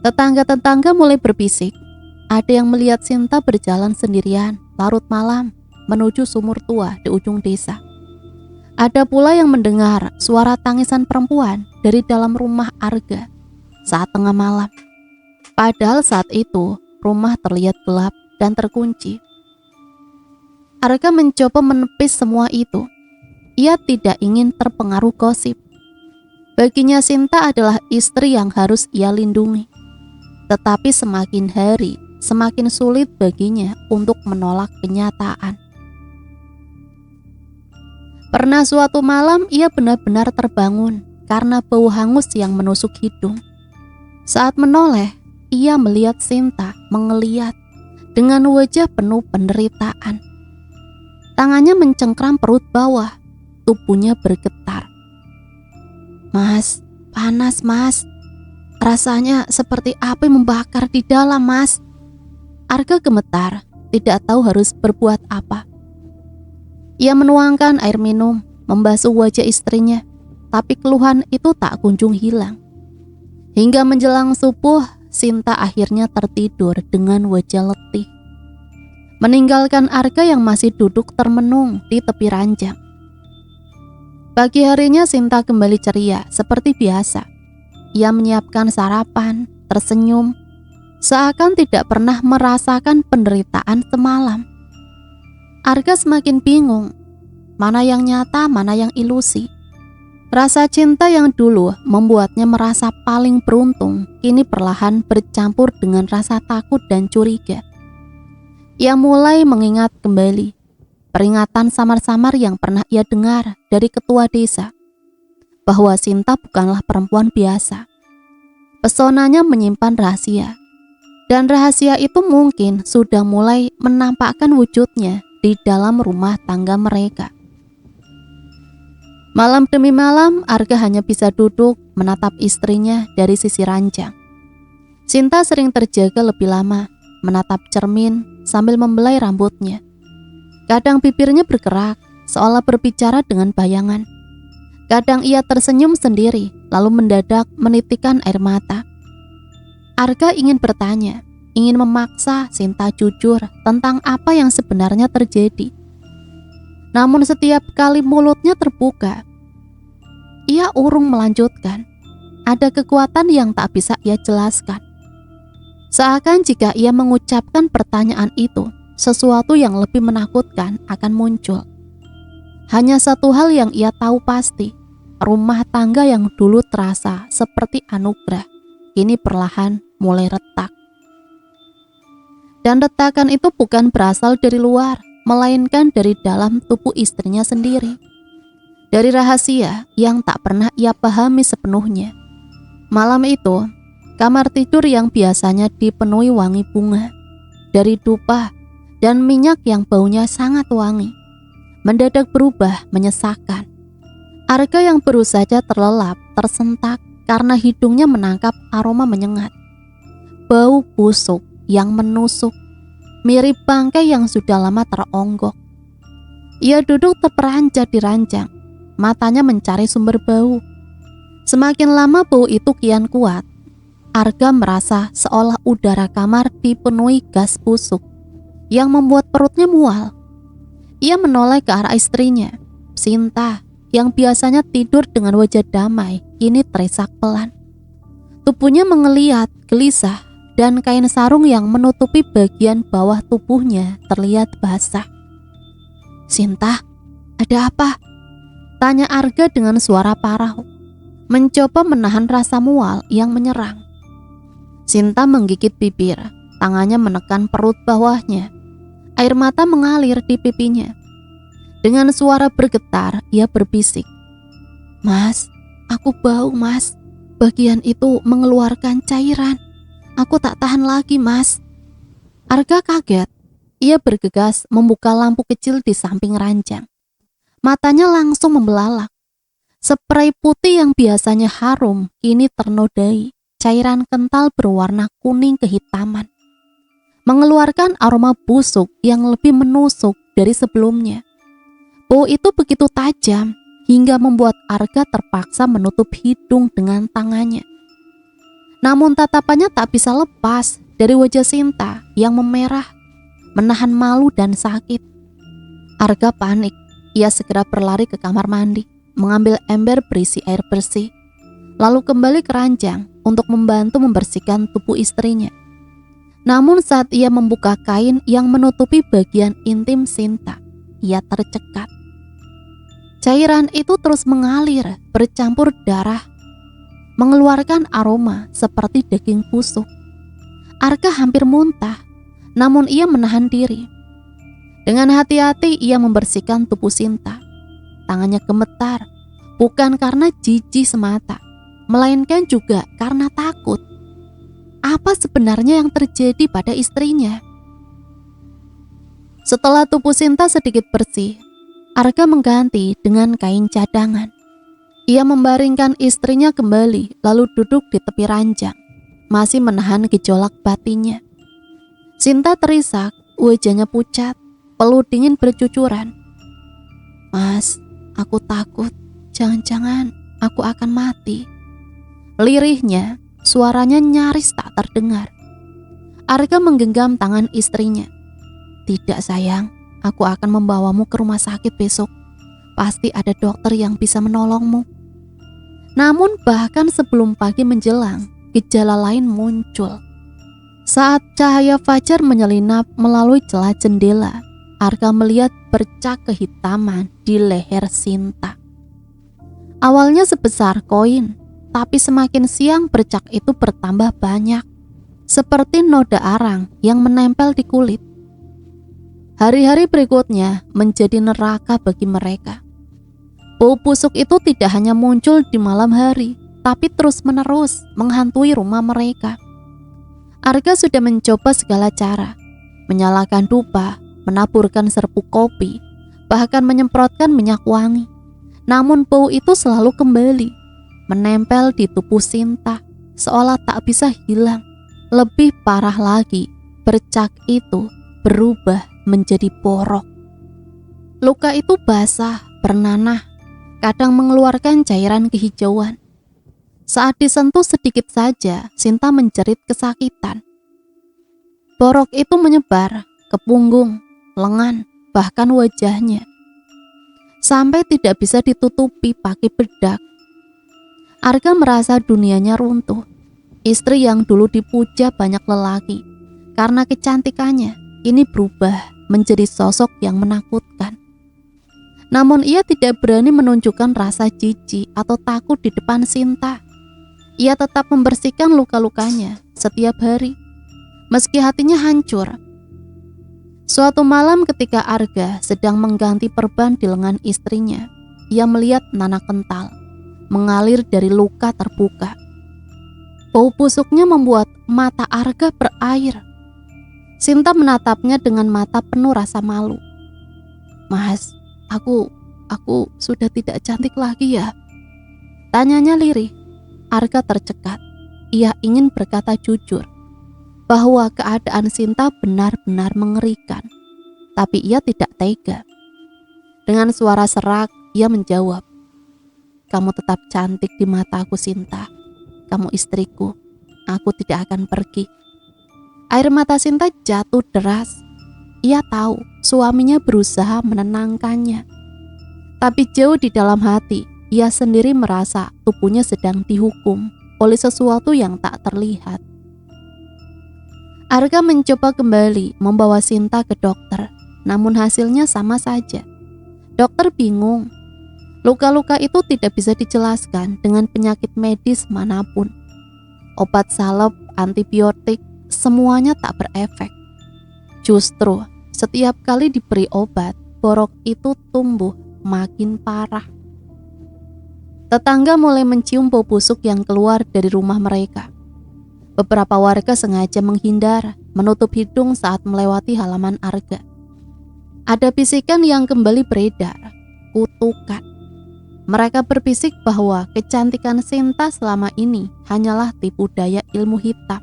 Tetangga-tetangga mulai berbisik. Ada yang melihat Sinta berjalan sendirian larut malam menuju sumur tua di ujung desa. Ada pula yang mendengar suara tangisan perempuan dari dalam rumah Arga saat tengah malam. Padahal saat itu rumah terlihat gelap dan terkunci. Arga mencoba menepis semua itu. Ia tidak ingin terpengaruh gosip. Baginya Sinta adalah istri yang harus ia lindungi. Tetapi semakin hari, semakin sulit baginya untuk menolak kenyataan. Pernah suatu malam ia benar-benar terbangun karena bau hangus yang menusuk hidung. Saat menoleh, ia melihat Sinta menggeliat dengan wajah penuh penderitaan. Tangannya mencengkram perut bawah, tubuhnya bergetar. "Mas, panas mas. Rasanya seperti api membakar di dalam mas." Arga gemetar, tidak tahu harus berbuat apa. Ia menuangkan air minum, membasuh wajah istrinya, tapi keluhan itu tak kunjung hilang. Hingga menjelang subuh, Sinta akhirnya tertidur dengan wajah letih, meninggalkan Arga yang masih duduk termenung di tepi ranjang. Pagi harinya Sinta kembali ceria seperti biasa. Ia menyiapkan sarapan, tersenyum, seakan tidak pernah merasakan penderitaan semalam. Arga semakin bingung, mana yang nyata, mana yang ilusi. Rasa cinta yang dulu membuatnya merasa paling beruntung, kini perlahan bercampur dengan rasa takut dan curiga. Ia mulai mengingat kembali peringatan samar-samar yang pernah ia dengar dari ketua desa, bahwa Sinta bukanlah perempuan biasa. Pesonanya menyimpan rahasia, dan rahasia itu mungkin sudah mulai menampakkan wujudnya di dalam rumah tangga mereka. Malam demi malam, Arga hanya bisa duduk menatap istrinya dari sisi ranjang. Sinta sering terjaga lebih lama, menatap cermin sambil membelai rambutnya. Kadang bibirnya bergerak, seolah berbicara dengan bayangan. Kadang ia tersenyum sendiri, lalu mendadak menitikkan air mata. Arga ingin bertanya, ingin memaksa Sinta jujur tentang apa yang sebenarnya terjadi. Namun setiap kali mulutnya terbuka, ia urung melanjutkan. Ada kekuatan yang tak bisa ia jelaskan. Seakan jika ia mengucapkan pertanyaan itu, sesuatu yang lebih menakutkan akan muncul. Hanya satu hal yang ia tahu pasti, rumah tangga yang dulu terasa seperti anugerah, kini perlahan mulai retak. Dan retakan itu bukan berasal dari luar, melainkan dari dalam tubuh istrinya sendiri. Dari rahasia yang tak pernah ia pahami sepenuhnya. Malam itu, kamar tidur yang biasanya dipenuhi wangi bunga, dari dupa dan minyak yang baunya sangat wangi, mendadak berubah menyesakkan. Arga yang baru saja terlelap, tersentak karena hidungnya menangkap aroma menyengat. Bau busuk yang menusuk, mirip bangkai yang sudah lama teronggok. Ia duduk terperanjat di ranjang, matanya mencari sumber bau. Semakin lama bau itu kian kuat. Arga merasa seolah udara kamar dipenuhi gas busuk yang membuat perutnya mual. Ia menoleh ke arah istrinya, Sinta, yang biasanya tidur dengan wajah damai, kini terisak pelan. Tubuhnya mengeliat, gelisah, dan kain sarung yang menutupi bagian bawah tubuhnya terlihat basah. "Sinta, ada apa?" tanya Arga dengan suara parau, mencoba menahan rasa mual yang menyerang. Sinta menggigit bibir, tangannya menekan perut bawahnya. Air mata mengalir di pipinya. Dengan suara bergetar, ia berbisik, "Mas, aku bau mas. Bagian itu mengeluarkan cairan. Aku tak tahan lagi mas." Arga kaget. Ia bergegas membuka lampu kecil di samping ranjang. Matanya langsung membelalak. Spray putih yang biasanya harum kini ternodai cairan kental berwarna kuning kehitaman, mengeluarkan aroma busuk yang lebih menusuk dari sebelumnya. Bau itu begitu tajam hingga membuat Arga terpaksa menutup hidung dengan tangannya. Namun tatapannya tak bisa lepas dari wajah Sinta yang memerah, menahan malu dan sakit. Arga panik. Ia segera berlari ke kamar mandi, mengambil ember berisi air bersih, lalu kembali ke ranjang untuk membantu membersihkan tubuh istrinya. Namun saat ia membuka kain yang menutupi bagian intim Sinta, ia tercekat. Cairan itu terus mengalir, bercampur darah, mengeluarkan aroma seperti daging busuk. Arka hampir muntah, namun ia menahan diri. Dengan hati-hati ia membersihkan tubuh Sinta. Tangannya gemetar, bukan karena jijik semata, melainkan juga karena takut. Apa sebenarnya yang terjadi pada istrinya? Setelah tubuh Sinta sedikit bersih, Arka mengganti dengan kain cadangan. Ia membaringkan istrinya kembali, lalu duduk di tepi ranjang, masih menahan gejolak batinnya. Sinta terisak, wajahnya pucat, peluh dingin bercucuran. "Mas, aku takut, jangan-jangan aku akan mati." Lirihnya, suaranya nyaris tak terdengar. Arka menggenggam tangan istrinya. "Tidak sayang, aku akan membawamu ke rumah sakit besok. Pasti ada dokter yang bisa menolongmu." Namun bahkan sebelum pagi menjelang, gejala lain muncul. Saat cahaya fajar menyelinap melalui celah jendela, Arka melihat bercak kehitaman di leher Sinta. Awalnya sebesar koin, tapi semakin siang bercak itu bertambah banyak, seperti noda arang yang menempel di kulit. Hari-hari berikutnya menjadi neraka bagi mereka. Bau busuk itu tidak hanya muncul di malam hari, tapi terus-menerus menghantui rumah mereka. Arka sudah mencoba segala cara, menyalakan dupa, menaburkan serbuk kopi, bahkan menyemprotkan minyak wangi. Namun bau itu selalu kembali, menempel di tubuh Sinta, seolah tak bisa hilang. Lebih parah lagi, bercak itu berubah menjadi borok. Luka itu basah, bernanah, kadang mengeluarkan cairan kehijauan. Saat disentuh sedikit saja, Sinta menjerit kesakitan. Borok itu menyebar ke punggung, lengan, bahkan wajahnya, sampai tidak bisa ditutupi pakai bedak. Arka merasa dunianya runtuh. Istri yang dulu dipuja banyak lelaki karena kecantikannya, kini berubah menjadi sosok yang menakutkan. Namun ia tidak berani menunjukkan rasa jijik atau takut di depan Sinta. Ia tetap membersihkan luka-lukanya setiap hari, meski hatinya hancur. Suatu malam ketika Arga sedang mengganti perban di lengan istrinya, ia melihat nanah kental mengalir dari luka terbuka. Bau busuknya membuat mata Arga berair. Sinta menatapnya dengan mata penuh rasa malu. "Mas, aku sudah tidak cantik lagi ya?" tanyanya lirih. Arga tercekat. Ia ingin berkata jujur bahwa keadaan Sinta benar-benar mengerikan, tapi ia tidak tega. Dengan suara serak, ia menjawab, "Kamu tetap cantik di mataku, Sinta. Kamu istriku. Aku tidak akan pergi." Air mata Sinta jatuh deras. Ia tahu suaminya berusaha menenangkannya, tapi jauh di dalam hati, ia sendiri merasa tubuhnya sedang dihukum oleh sesuatu yang tak terlihat. Arga mencoba kembali membawa Sinta ke dokter, namun hasilnya sama saja. Dokter bingung. Luka-luka itu tidak bisa dijelaskan dengan penyakit medis manapun. Obat salep, antibiotik, semuanya tak berefek. Justru setiap kali diberi obat, borok itu tumbuh makin parah. Tetangga mulai mencium bau busuk yang keluar dari rumah mereka. Beberapa warga sengaja menghindar, menutup hidung saat melewati halaman Arga. Ada bisikan yang kembali beredar, kutukan. Mereka berbisik bahwa kecantikan Sinta selama ini hanyalah tipu daya ilmu hitam.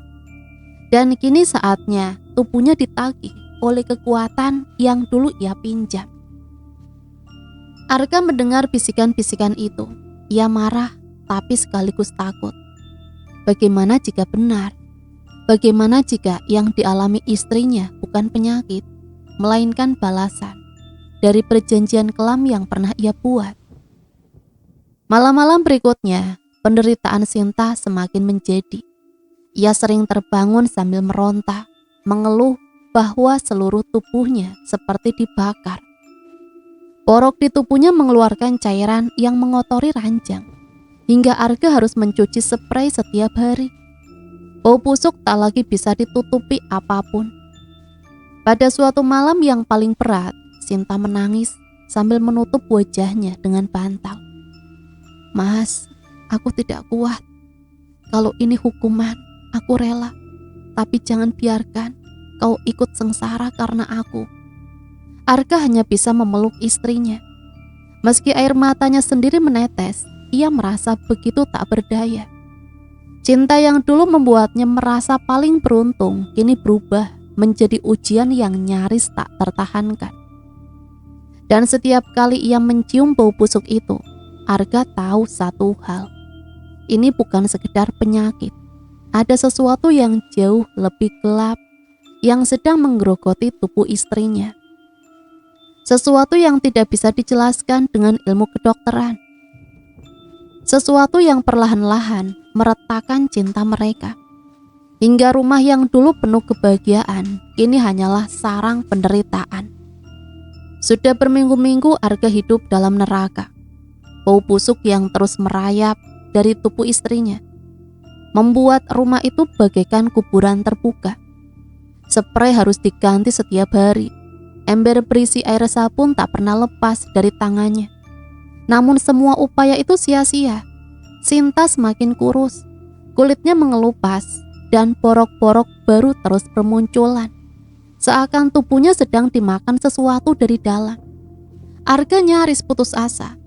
Dan kini saatnya tubuhnya ditagih oleh kekuatan yang dulu ia pinjam. Arga mendengar bisikan-bisikan itu. Ia marah, tapi sekaligus takut. Bagaimana jika benar? Bagaimana jika yang dialami istrinya bukan penyakit, melainkan balasan dari perjanjian kelam yang pernah ia buat? Malam-malam berikutnya, penderitaan Sinta semakin menjadi. Ia sering terbangun sambil meronta, mengeluh bahwa seluruh tubuhnya seperti dibakar. Porok di tubuhnya mengeluarkan cairan yang mengotori ranjang, hingga Arga harus mencuci spray setiap hari. Bau busuk tak lagi bisa ditutupi apapun. Pada suatu malam yang paling berat, Sinta menangis sambil menutup wajahnya dengan bantal. "Mas, aku tidak kuat. Kalau ini hukuman, aku rela. Tapi jangan biarkan kau ikut sengsara karena aku." Arga hanya bisa memeluk istrinya. Meski air matanya sendiri menetes, ia merasa begitu tak berdaya. Cinta yang dulu membuatnya merasa paling beruntung, kini berubah menjadi ujian yang nyaris tak tertahankan. Dan setiap kali ia mencium bau busuk itu, Arga tahu satu hal. Ini bukan sekedar penyakit. Ada sesuatu yang jauh lebih gelap yang sedang menggerogoti tubuh istrinya. Sesuatu yang tidak bisa dijelaskan dengan ilmu kedokteran. Sesuatu yang perlahan-lahan meretakkan cinta mereka. Hingga rumah yang dulu penuh kebahagiaan, kini hanyalah sarang penderitaan. Sudah berminggu-minggu Arga hidup dalam neraka. Bau busuk yang terus merayap dari tubuh istrinya membuat rumah itu bagaikan kuburan terbuka. Spray harus diganti setiap hari. Ember berisi air sabun tak pernah lepas dari tangannya. Namun semua upaya itu sia-sia. Sinta semakin kurus, kulitnya mengelupas, dan porok-porok baru terus bermunculan. Seakan tubuhnya sedang dimakan sesuatu dari dalam. Arga nyaris putus asa.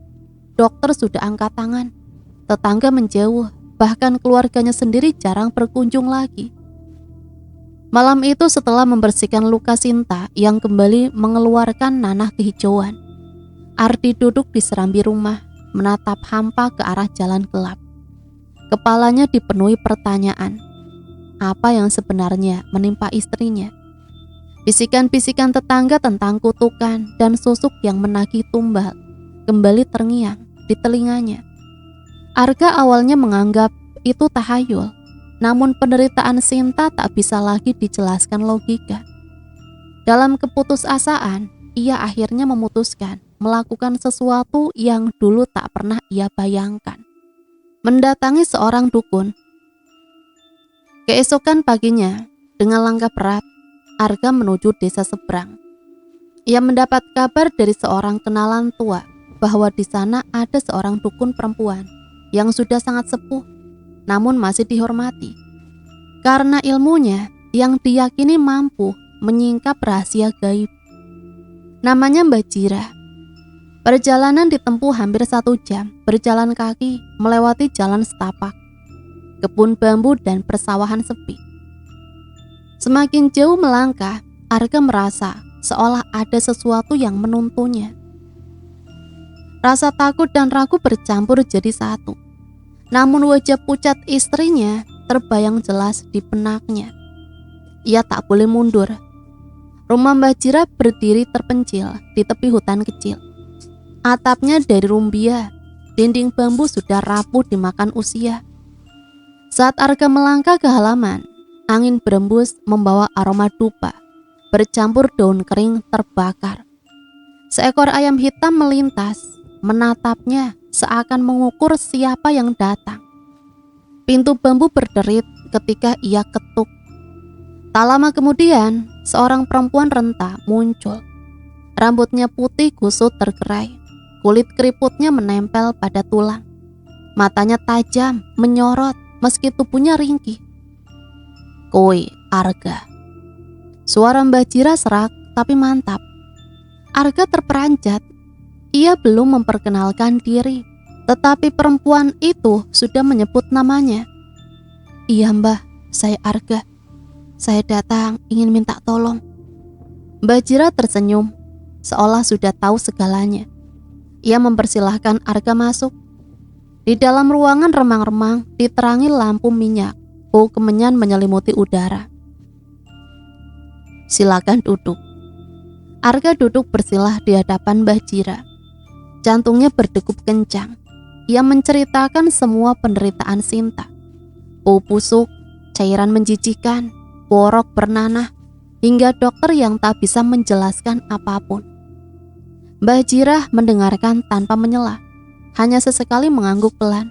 Dokter sudah angkat tangan. Tetangga menjauh, bahkan keluarganya sendiri jarang berkunjung lagi. Malam itu setelah membersihkan luka Sinta yang kembali mengeluarkan nanah kehijauan, Ardi duduk di serambi rumah, menatap hampa ke arah jalan gelap. Kepalanya dipenuhi pertanyaan. Apa yang sebenarnya menimpa istrinya? Bisikan-bisikan tetangga tentang kutukan dan susuk yang menagih tumbal kembali terngiang di telinganya. Arga awalnya menganggap itu tahayul. Namun penderitaan Sinta tak bisa lagi dijelaskan logika. Dalam keputusasaan, ia akhirnya memutuskan melakukan sesuatu yang dulu tak pernah ia bayangkan. Mendatangi seorang dukun. Keesokan paginya, dengan langkah berat, Arga menuju desa seberang. Ia mendapat kabar dari seorang kenalan tua bahwa di sana ada seorang dukun perempuan yang sudah sangat sepuh namun masih dihormati karena ilmunya yang diyakini mampu menyingkap rahasia gaib. Namanya Mbak Jira. Perjalanan ditempuh hampir 1 jam berjalan kaki melewati jalan setapak, kebun bambu dan persawahan sepi. Semakin jauh melangkah, Arga merasa seolah ada sesuatu yang menuntunnya. Rasa takut dan ragu bercampur jadi satu. Namun wajah pucat istrinya terbayang jelas di benaknya. Ia tak boleh mundur. Rumah Mbah Jira berdiri terpencil di tepi hutan kecil. Atapnya dari rumbia, dinding bambu sudah rapuh dimakan usia. Saat Arga melangkah ke halaman, angin berembus membawa aroma dupa, bercampur daun kering terbakar. Seekor ayam hitam melintas, menatapnya seakan mengukur siapa yang datang. Pintu bambu berderit ketika ia ketuk. Tak lama kemudian, seorang perempuan renta muncul. Rambutnya putih kusut tergerai, kulit keriputnya menempel pada tulang. Matanya tajam, menyorot meski tubuhnya ringkih. "Koi, Arga." Suara Mbah Jira serak tapi mantap. Arga terperanjat. Ia belum memperkenalkan diri, tetapi perempuan itu sudah menyebut namanya. "Iya Mbah, saya Arga. Saya datang ingin minta tolong." Mbah Jira tersenyum, seolah sudah tahu segalanya. Ia mempersilahkan Arga masuk. Di dalam ruangan remang-remang diterangi lampu minyak, bau kemenyan menyelimuti udara. "Silakan duduk." Arga duduk bersilah di hadapan Mbah Jira. Jantungnya berdegup kencang. yang menceritakan semua penderitaan Sinta. Bau busuk, cairan menjijikan, borok bernanah, hingga dokter yang tak bisa menjelaskan apapun. Mbah Jirah mendengarkan tanpa menyela, hanya sesekali mengangguk pelan.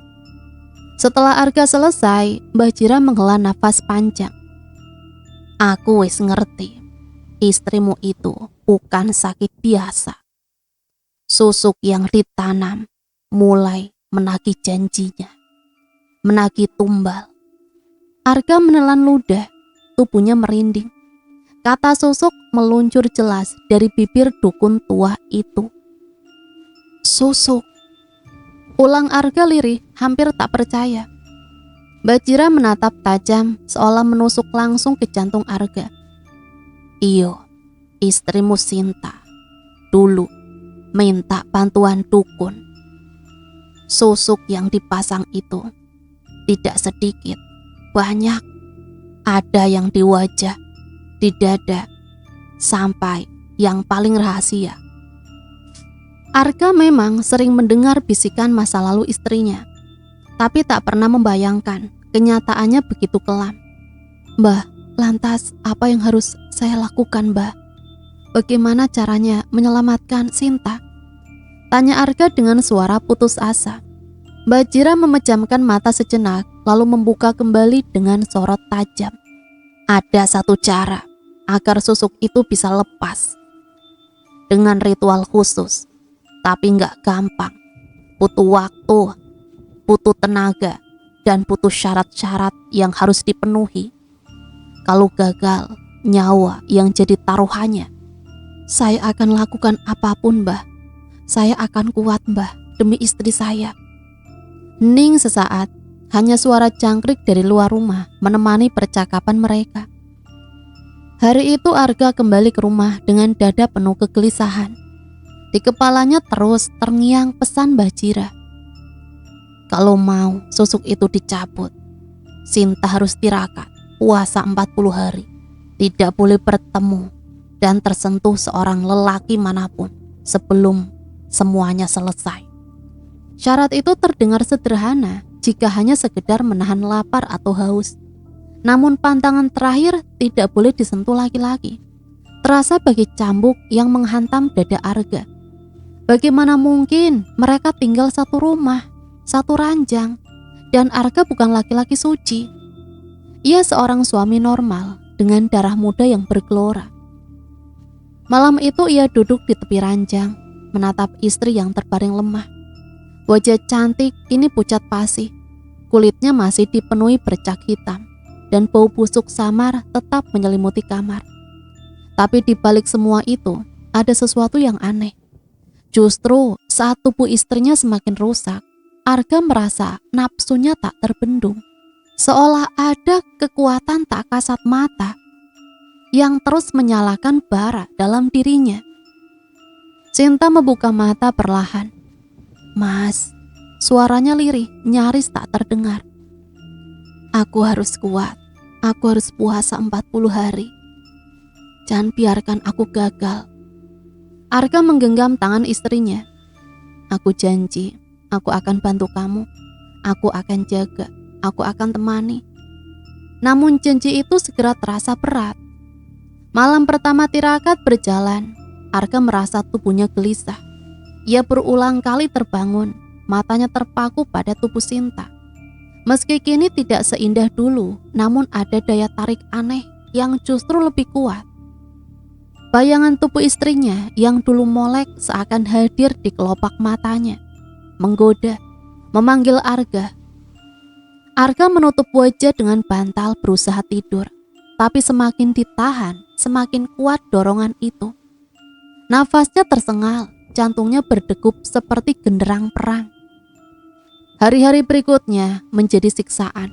Setelah Arga selesai, Mbah Jirah menghela nafas panjang. Aku wis ngerti, istrimu itu bukan sakit biasa. Susuk yang ditanam mulai menagih janjinya, menagih tumbal. Arga menelan ludah, tubuhnya merinding. Kata susuk meluncur jelas dari bibir dukun tua itu. Susuk. Ulang Arga lirih, hampir tak percaya. Mbah Jirah menatap tajam seolah menusuk langsung ke jantung Arga. Iyo, istrimu Sinta dulu minta bantuan dukun. Susuk yang dipasang itu tidak sedikit, banyak. Ada yang di wajah, di dada, sampai yang paling rahasia. Arga memang sering mendengar bisikan masa lalu istrinya, tapi tak pernah membayangkan kenyataannya begitu kelam. Mbah, lantas apa yang harus saya lakukan, Mbah? Bagaimana caranya menyelamatkan Sinta? Tanya Arga dengan suara putus asa. Mbah Jirah memejamkan mata sejenak, lalu membuka kembali dengan sorot tajam. Ada satu cara agar susuk itu bisa lepas. Dengan ritual khusus, tapi nggak gampang. Butuh waktu, butuh tenaga, dan butuh syarat-syarat yang harus dipenuhi. Kalau gagal, nyawa yang jadi taruhannya. Saya akan lakukan apapun, Mbah. Saya akan kuat, Mbah, demi istri saya. Hening sesaat, hanya suara jangkrik dari luar rumah menemani percakapan mereka. Hari itu Arga kembali ke rumah dengan dada penuh kegelisahan. Di kepalanya terus terngiang pesan Mbah Jirah. Kalau mau susuk itu dicabut, Sinta harus tirakat, puasa 40 hari. Tidak boleh bertemu dan tersentuh seorang lelaki manapun sebelum semuanya selesai. Syarat itu terdengar sederhana jika hanya sekedar menahan lapar atau haus. Namun pantangan terakhir tidak boleh disentuh laki-laki. Terasa bagi cambuk yang menghantam dada Arga. Bagaimana mungkin mereka tinggal satu rumah, satu ranjang, dan Arga bukan laki-laki suci. Ia seorang suami normal dengan darah muda yang bergelora. Malam itu ia duduk di tepi ranjang, menatap istri yang terbaring lemah. Wajah cantik ini pucat pasi, kulitnya masih dipenuhi bercak hitam, dan bau busuk samar tetap menyelimuti kamar. Tapi di balik semua itu, ada sesuatu yang aneh. Justru saat tubuh istrinya semakin rusak, Arga merasa nafsunya tak terbendung. Seolah ada kekuatan tak kasat mata yang terus menyalakan bara dalam dirinya. Sinta membuka mata perlahan. Mas, suaranya lirih, nyaris tak terdengar. Aku harus kuat, aku harus puasa 40 hari. Jangan biarkan aku gagal. Arga menggenggam tangan istrinya. Aku janji, aku akan bantu kamu. Aku akan jaga, aku akan temani. Namun janji itu segera terasa berat. Malam pertama tirakat berjalan, Arga merasa tubuhnya gelisah. Ia berulang kali terbangun, matanya terpaku pada tubuh Sinta. Meski kini tidak seindah dulu, namun ada daya tarik aneh yang justru lebih kuat. Bayangan tubuh istrinya yang dulu molek seakan hadir di kelopak matanya, menggoda, memanggil Arga. Arga menutup wajah dengan bantal berusaha tidur, tapi semakin ditahan, semakin kuat dorongan itu. Nafasnya tersengal, jantungnya berdegup seperti genderang perang. Hari-hari berikutnya menjadi siksaan.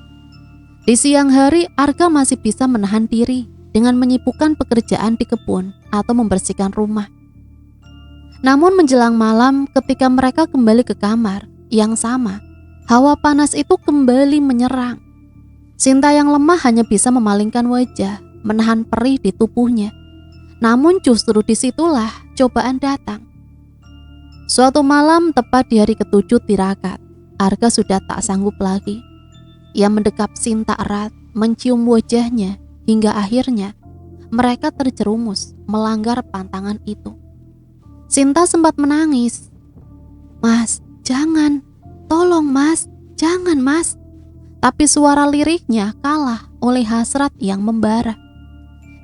Di siang hari, Arga masih bisa menahan diri dengan menyibukkan pekerjaan di kebun atau membersihkan rumah. Namun menjelang malam ketika mereka kembali ke kamar yang sama, hawa panas itu kembali menyerang. Sinta yang lemah hanya bisa memalingkan wajah, menahan perih di tubuhnya. Namun justru disitulah cobaan datang. Suatu malam tepat di hari ke-7 tirakat, Arga sudah tak sanggup lagi. Ia mendekap Sinta erat, mencium wajahnya, hingga akhirnya mereka terjerumus melanggar pantangan itu. Sinta sempat menangis. "Mas, jangan. Tolong mas, jangan mas." Tapi suara lirihnya kalah oleh hasrat yang membara.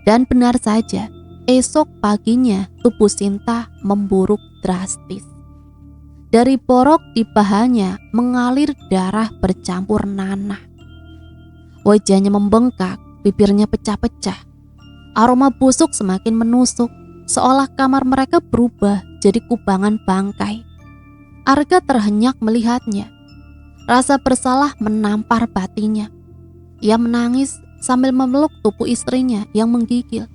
Dan benar saja, esok paginya tubuh Sinta memburuk drastis. Dari borok di pahanya mengalir darah bercampur nanah. Wajahnya membengkak, bibirnya pecah-pecah. Aroma busuk semakin menusuk, seolah kamar mereka berubah jadi kubangan bangkai. Arga terhenyak melihatnya. Rasa bersalah menampar batinnya. Ia menangis sambil memeluk tubuh istrinya yang menggigil.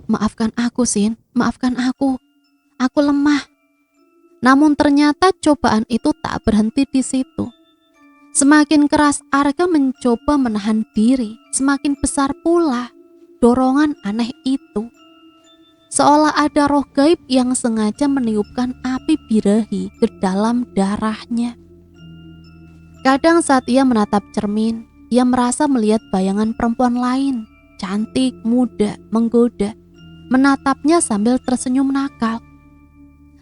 "Maafkan aku, Sin, maafkan aku. Aku lemah." Namun ternyata cobaan itu tak berhenti di situ. Semakin keras Arga mencoba menahan diri, semakin besar pula dorongan aneh itu. Seolah ada roh gaib yang sengaja meniupkan api birahi ke dalam darahnya. Kadang saat ia menatap cermin, ia merasa melihat bayangan perempuan lain, cantik, muda, menggoda, menatapnya sambil tersenyum nakal.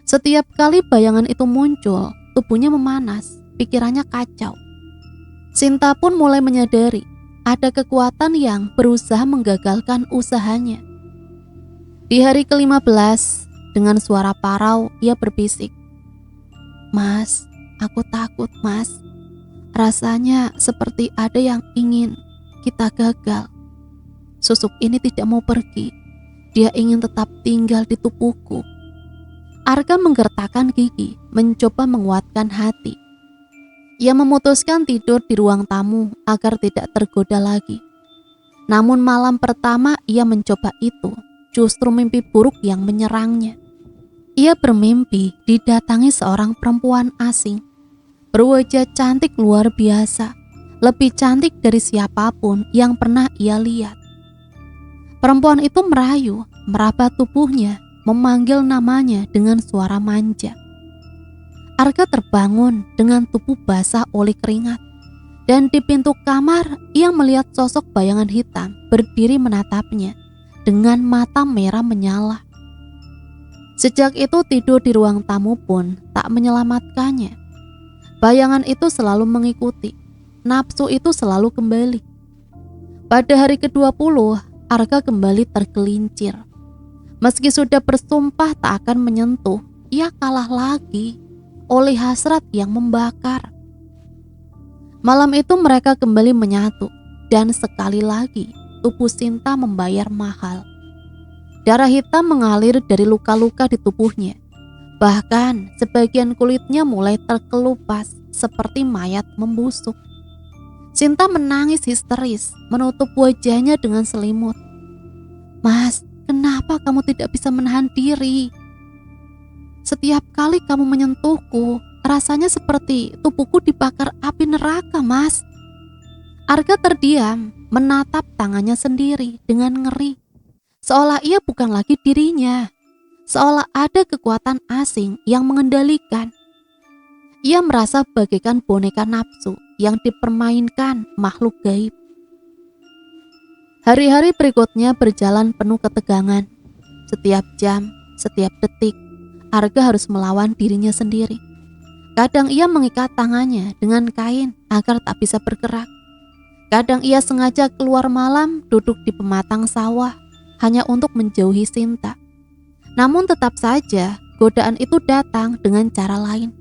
Setiap kali bayangan itu muncul, tubuhnya memanas, pikirannya kacau. Sinta pun mulai menyadari ada kekuatan yang berusaha menggagalkan usahanya. Di hari ke-15, dengan suara parau, ia berbisik, "Mas, aku takut mas. Rasanya seperti ada yang ingin kita gagal. Susuk ini tidak mau pergi. Dia ingin tetap tinggal di tubuhku." Arga menggertakkan gigi, mencoba menguatkan hati. Ia memutuskan tidur di ruang tamu agar tidak tergoda lagi. Namun malam pertama ia mencoba itu, justru mimpi buruk yang menyerangnya. Ia bermimpi didatangi seorang perempuan asing, berwajah cantik luar biasa, lebih cantik dari siapapun yang pernah ia lihat. Perempuan itu merayu, meraba tubuhnya, memanggil namanya dengan suara manja. Arga terbangun dengan tubuh basah oleh keringat, dan di pintu kamar ia melihat sosok bayangan hitam berdiri menatapnya dengan mata merah menyala. Sejak itu tidur di ruang tamu pun tak menyelamatkannya. Bayangan itu selalu mengikuti, nafsu itu selalu kembali. Pada hari ke-20, Arga kembali tergelincir. Meski sudah bersumpah tak akan menyentuh, ia kalah lagi oleh hasrat yang membakar. Malam itu mereka kembali menyatu, dan sekali lagi tubuh Sinta membayar mahal. Darah hitam mengalir dari luka-luka di tubuhnya. Bahkan sebagian kulitnya mulai terkelupas seperti mayat membusuk. Sinta menangis histeris, menutup wajahnya dengan selimut. "Mas, kenapa kamu tidak bisa menahan diri? Setiap kali kamu menyentuhku, rasanya seperti tubuhku dibakar api neraka, mas." Arga terdiam, menatap tangannya sendiri dengan ngeri. Seolah ia bukan lagi dirinya. Seolah ada kekuatan asing yang mengendalikan. Ia merasa bagaikan boneka nafsu yang dipermainkan makhluk gaib. Hari-hari berikutnya berjalan penuh ketegangan. Setiap jam, setiap detik, Arga harus melawan dirinya sendiri. Kadang ia mengikat tangannya dengan kain agar tak bisa bergerak. Kadang ia sengaja keluar malam duduk di pematang sawah hanya untuk menjauhi Sinta. Namun tetap saja godaan itu datang dengan cara lain.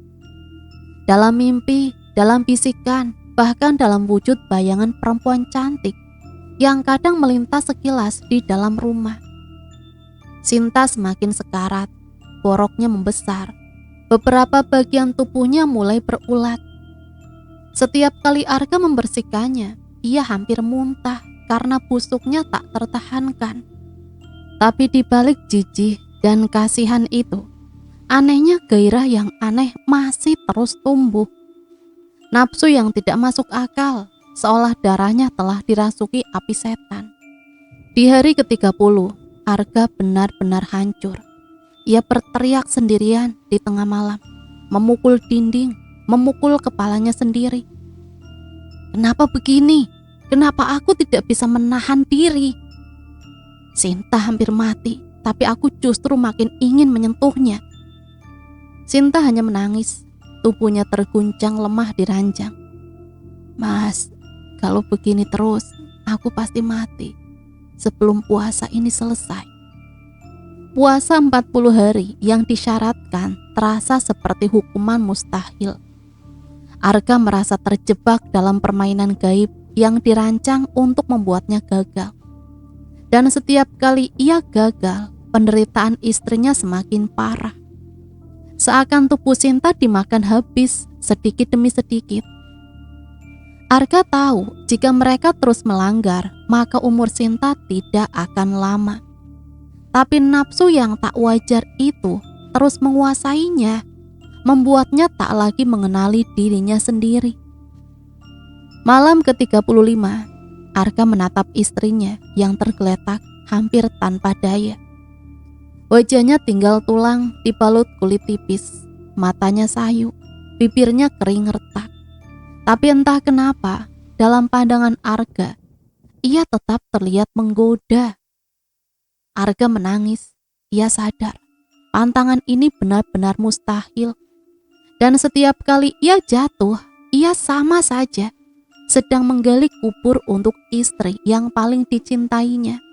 Dalam mimpi, dalam bisikan, bahkan dalam wujud bayangan perempuan cantik yang kadang melintas sekilas di dalam rumah. Sinta semakin sekarat, boroknya membesar. Beberapa bagian tubuhnya mulai berulat. Setiap kali Arga membersihkannya, ia hampir muntah karena busuknya tak tertahankan. Tapi di balik jijih dan kasihan itu, anehnya gairah yang aneh masih terus tumbuh. Nafsu yang tidak masuk akal, seolah darahnya telah dirasuki api setan. Di hari ke-30, Arga benar-benar hancur. Ia berteriak sendirian di tengah malam, memukul dinding, memukul kepalanya sendiri. Kenapa begini? Kenapa aku tidak bisa menahan diri? Sinta hampir mati, tapi aku justru makin ingin menyentuhnya. Sinta hanya menangis, tubuhnya terguncang lemah di ranjang. Mas, kalau begini terus, aku pasti mati sebelum puasa ini selesai. Puasa 40 hari yang disyaratkan terasa seperti hukuman mustahil. Arga merasa terjebak dalam permainan gaib yang dirancang untuk membuatnya gagal. Dan setiap kali ia gagal, penderitaan istrinya semakin parah. Seakan tubuh Sinta dimakan habis sedikit demi sedikit. Arga tahu jika mereka terus melanggar, maka umur Sinta tidak akan lama. Tapi nafsu yang tak wajar itu terus menguasainya, membuatnya tak lagi mengenali dirinya sendiri. Malam ke-35, Arga menatap istrinya yang tergeletak hampir tanpa daya. Wajahnya tinggal tulang dibalut kulit tipis, matanya sayu, bibirnya kering retak. Tapi entah kenapa, dalam pandangan Arga, ia tetap terlihat menggoda. Arga menangis, ia sadar pantangan ini benar-benar mustahil. Dan setiap kali ia jatuh, ia sama saja sedang menggali kubur untuk istri yang paling dicintainya.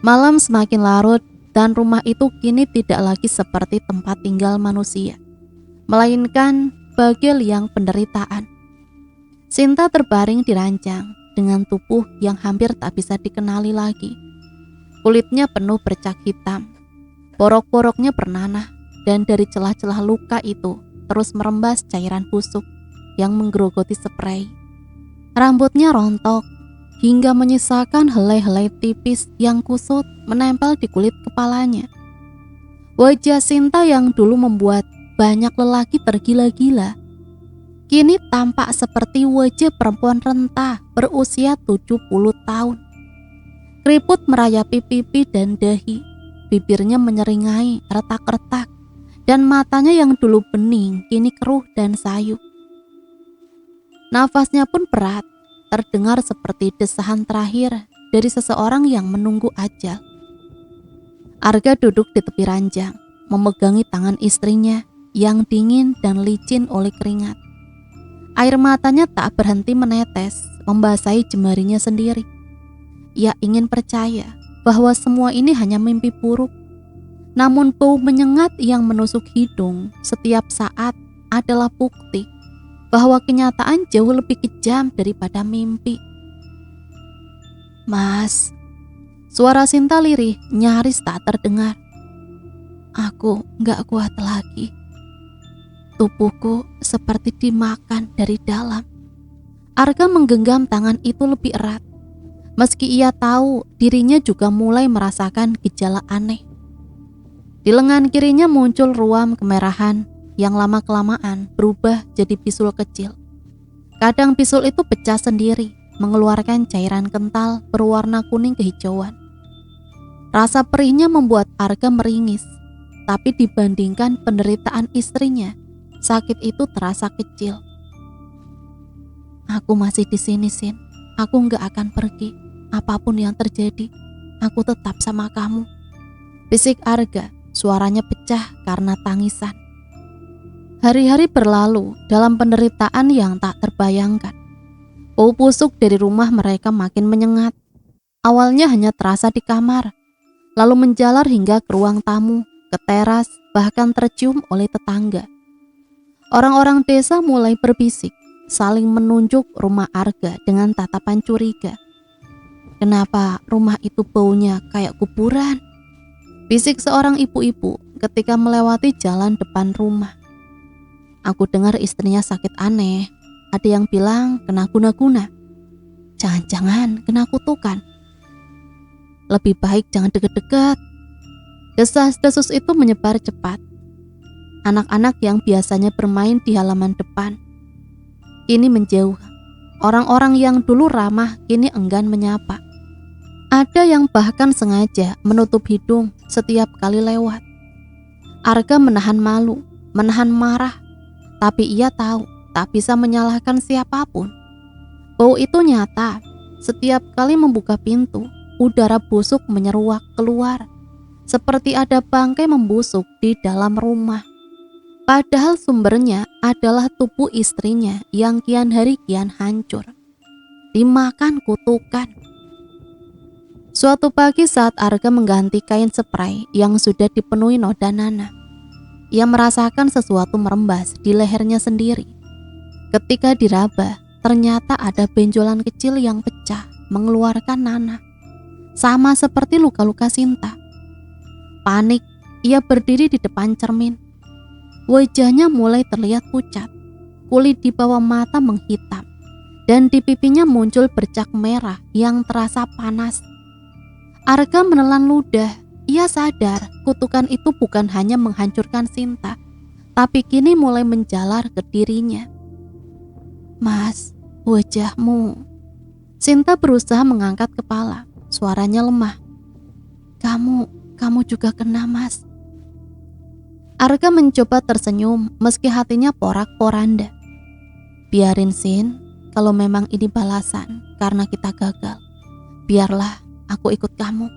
Malam semakin larut dan rumah itu kini tidak lagi seperti tempat tinggal manusia, melainkan bagi liang penderitaan. Sinta terbaring di ranjang dengan tubuh yang hampir tak bisa dikenali lagi. Kulitnya penuh bercak hitam, borok-boroknya bernanah, dan dari celah-celah luka itu terus merembas cairan busuk yang menggerogoti sprei. Rambutnya rontok hingga menyisakan helai-helai tipis yang kusut menempel di kulit kepalanya. Wajah Sinta yang dulu membuat banyak lelaki tergila-gila, kini tampak seperti wajah perempuan renta berusia 70 tahun. Keriput merayapi pipi dan dahi, bibirnya menyeringai retak-retak, dan matanya yang dulu bening kini keruh dan sayu. Nafasnya pun berat, terdengar seperti desahan terakhir dari seseorang yang menunggu ajal. Arga duduk di tepi ranjang, memegangi tangan istrinya yang dingin dan licin oleh keringat. Air matanya tak berhenti menetes, membasahi jemarinya sendiri. Ia ingin percaya bahwa semua ini hanya mimpi buruk. Namun bau menyengat yang menusuk hidung setiap saat adalah bukti bahwa kenyataan jauh lebih kejam daripada mimpi. Mas, suara Sinta lirih nyaris tak terdengar. Aku gak kuat lagi. Tubuhku seperti dimakan dari dalam. Arga menggenggam tangan itu lebih erat. Meski ia tahu dirinya juga mulai merasakan gejala aneh. Di lengan kirinya muncul ruam kemerahan yang lama-kelamaan berubah jadi bisul kecil. Kadang bisul itu pecah sendiri, mengeluarkan cairan kental berwarna kuning kehijauan. Rasa perihnya membuat Arga meringis, tapi dibandingkan penderitaan istrinya, sakit itu terasa kecil. Aku masih di sini, Sin. Aku nggak akan pergi. Apapun yang terjadi, aku tetap sama kamu. Bisik Arga, suaranya pecah karena tangisan. Hari-hari berlalu dalam penderitaan yang tak terbayangkan. Bau busuk dari rumah mereka makin menyengat. Awalnya hanya terasa di kamar, lalu menjalar hingga ke ruang tamu, ke teras, bahkan tercium oleh tetangga. Orang-orang desa mulai berbisik, saling menunjuk rumah Arga dengan tatapan curiga. Kenapa rumah itu baunya kayak kuburan? Bisik seorang ibu-ibu ketika melewati jalan depan rumah. Aku dengar istrinya sakit aneh. Ada yang bilang kena guna-guna. Jangan-jangan kena kutukan. Lebih baik jangan deket-deket. Desas-desus itu menyebar cepat. Anak-anak yang biasanya bermain di halaman depan kini menjauh. Orang-orang yang dulu ramah kini enggan menyapa. Ada yang bahkan sengaja menutup hidung setiap kali lewat. Arga menahan malu, menahan marah, Tapi ia tahu tak bisa menyalahkan siapapun. Bau itu nyata. Setiap kali membuka pintu, udara busuk menyeruak keluar, seperti ada bangkai membusuk di dalam rumah. Padahal sumbernya adalah tubuh istrinya yang kian hari kian hancur, dimakan kutukan. Suatu pagi saat Arga mengganti kain spray yang sudah dipenuhi noda nanah, ia merasakan sesuatu merembas di lehernya sendiri. Ketika diraba, ternyata ada benjolan kecil yang pecah mengeluarkan nanah, sama seperti luka-luka Sinta. Panik, ia berdiri di depan cermin. Wajahnya mulai terlihat pucat, kulit di bawah mata menghitam, dan di pipinya muncul bercak merah yang terasa panas. Arga menelan ludah. Ia sadar kutukan itu bukan hanya menghancurkan Sinta, tapi kini mulai menjalar ke dirinya. "Mas, wajahmu." Sinta berusaha mengangkat kepala, suaranya lemah. Kamu juga kena, Mas." Arga mencoba tersenyum meski hatinya porak-poranda. "Biarin, Sin, kalau memang ini balasan karena kita gagal, biarlah aku ikut kamu.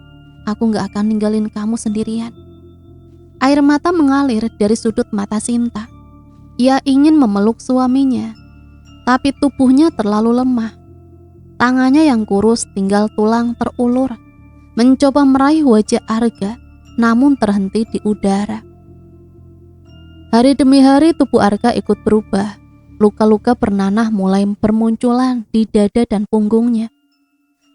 Aku gak akan ninggalin kamu sendirian." Air mata mengalir dari sudut mata Sinta. Ia ingin memeluk suaminya, tapi tubuhnya terlalu lemah. Tangannya yang kurus tinggal tulang terulur, mencoba meraih wajah Arga, namun terhenti di udara. Hari demi hari tubuh Arga ikut berubah. Luka-luka bernanah mulai bermunculan di dada dan punggungnya.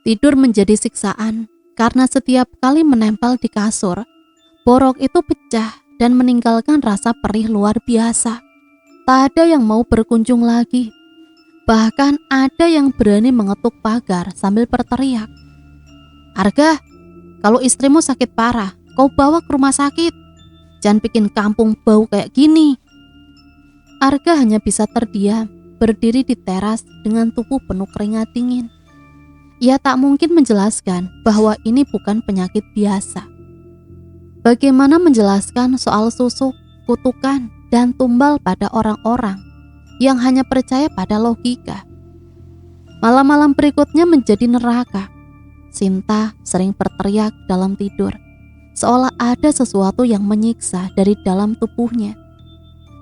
Tidur menjadi siksaan karena setiap kali menempel di kasur, borok itu pecah dan meninggalkan rasa perih luar biasa. Tak ada yang mau berkunjung lagi. Bahkan ada yang berani mengetuk pagar sambil berteriak, "Arga, kalau istrimu sakit parah, kau bawa ke rumah sakit. Jangan bikin kampung bau kayak gini." Arga hanya bisa terdiam, berdiri di teras dengan tubuh penuh keringat dingin. Ia tak mungkin menjelaskan bahwa ini bukan penyakit biasa. Bagaimana menjelaskan soal susuk, kutukan, dan tumbal pada orang-orang yang hanya percaya pada logika? Malam-malam berikutnya menjadi neraka. Sinta sering berteriak dalam tidur, seolah ada sesuatu yang menyiksa dari dalam tubuhnya.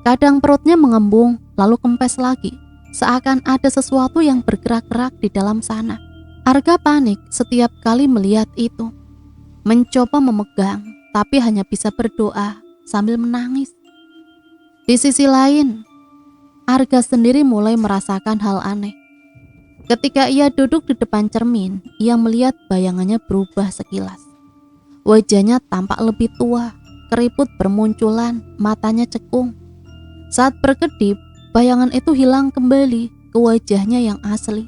Kadang perutnya mengembung, lalu kempes lagi, seakan ada sesuatu yang bergerak-gerak di dalam sana. Arga panik setiap kali melihat itu. Mencoba memegang, tapi hanya bisa berdoa sambil menangis. Di sisi lain, Arga sendiri mulai merasakan hal aneh. Ketika ia duduk di depan cermin, ia melihat bayangannya berubah sekilas. Wajahnya tampak lebih tua, keriput bermunculan, matanya cekung. Saat berkedip, bayangan itu hilang kembali ke wajahnya yang asli,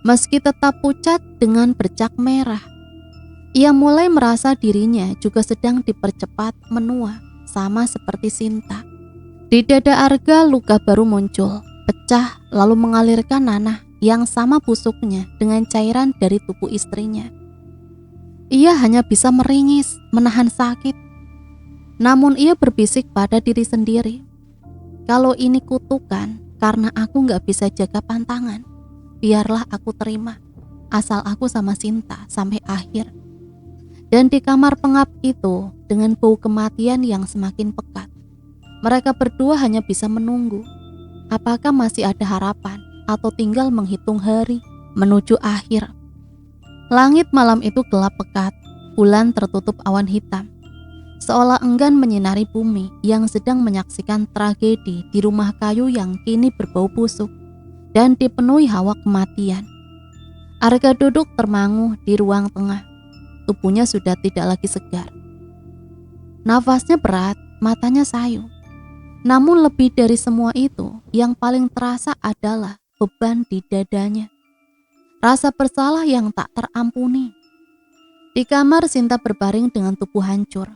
meski tetap pucat dengan bercak merah. Ia mulai merasa dirinya juga sedang dipercepat menua, sama seperti Sinta. Di dada Arga luka baru muncul, pecah lalu mengalirkan nanah yang sama busuknya dengan cairan dari tubuh istrinya. Ia hanya bisa meringis, menahan sakit. Namun ia berbisik pada diri sendiri, "Kalau ini kutukan karena aku gak bisa jaga pantangan, biarlah aku terima, asal aku sama Sinta sampai akhir." Dan di kamar pengap itu, dengan bau kematian yang semakin pekat, mereka berdua hanya bisa menunggu. Apakah masih ada harapan atau tinggal menghitung hari menuju akhir? Langit malam itu gelap pekat, bulan tertutup awan hitam, seolah enggan menyinari bumi yang sedang menyaksikan tragedi di rumah kayu yang kini berbau busuk dan dipenuhi hawa kematian. Arga duduk termangu di ruang tengah. Tubuhnya sudah tidak lagi segar. Nafasnya berat, matanya sayu. Namun lebih dari semua itu, yang paling terasa adalah beban di dadanya. Rasa bersalah yang tak terampuni. Di kamar Sinta berbaring dengan tubuh hancur.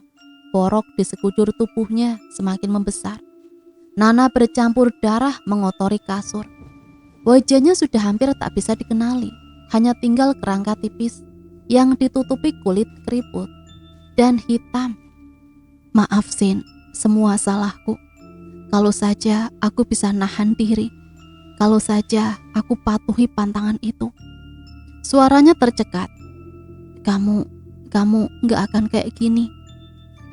Borok di sekujur tubuhnya semakin membesar. Nanah bercampur darah mengotori kasur. Wajahnya sudah hampir tak bisa dikenali, hanya tinggal kerangka tipis yang ditutupi kulit keriput dan hitam. "Maaf Sin, semua salahku. Kalau saja aku bisa nahan diri. Kalau saja aku patuhi pantangan itu. Suaranya tercekat. Kamu gak akan kayak gini.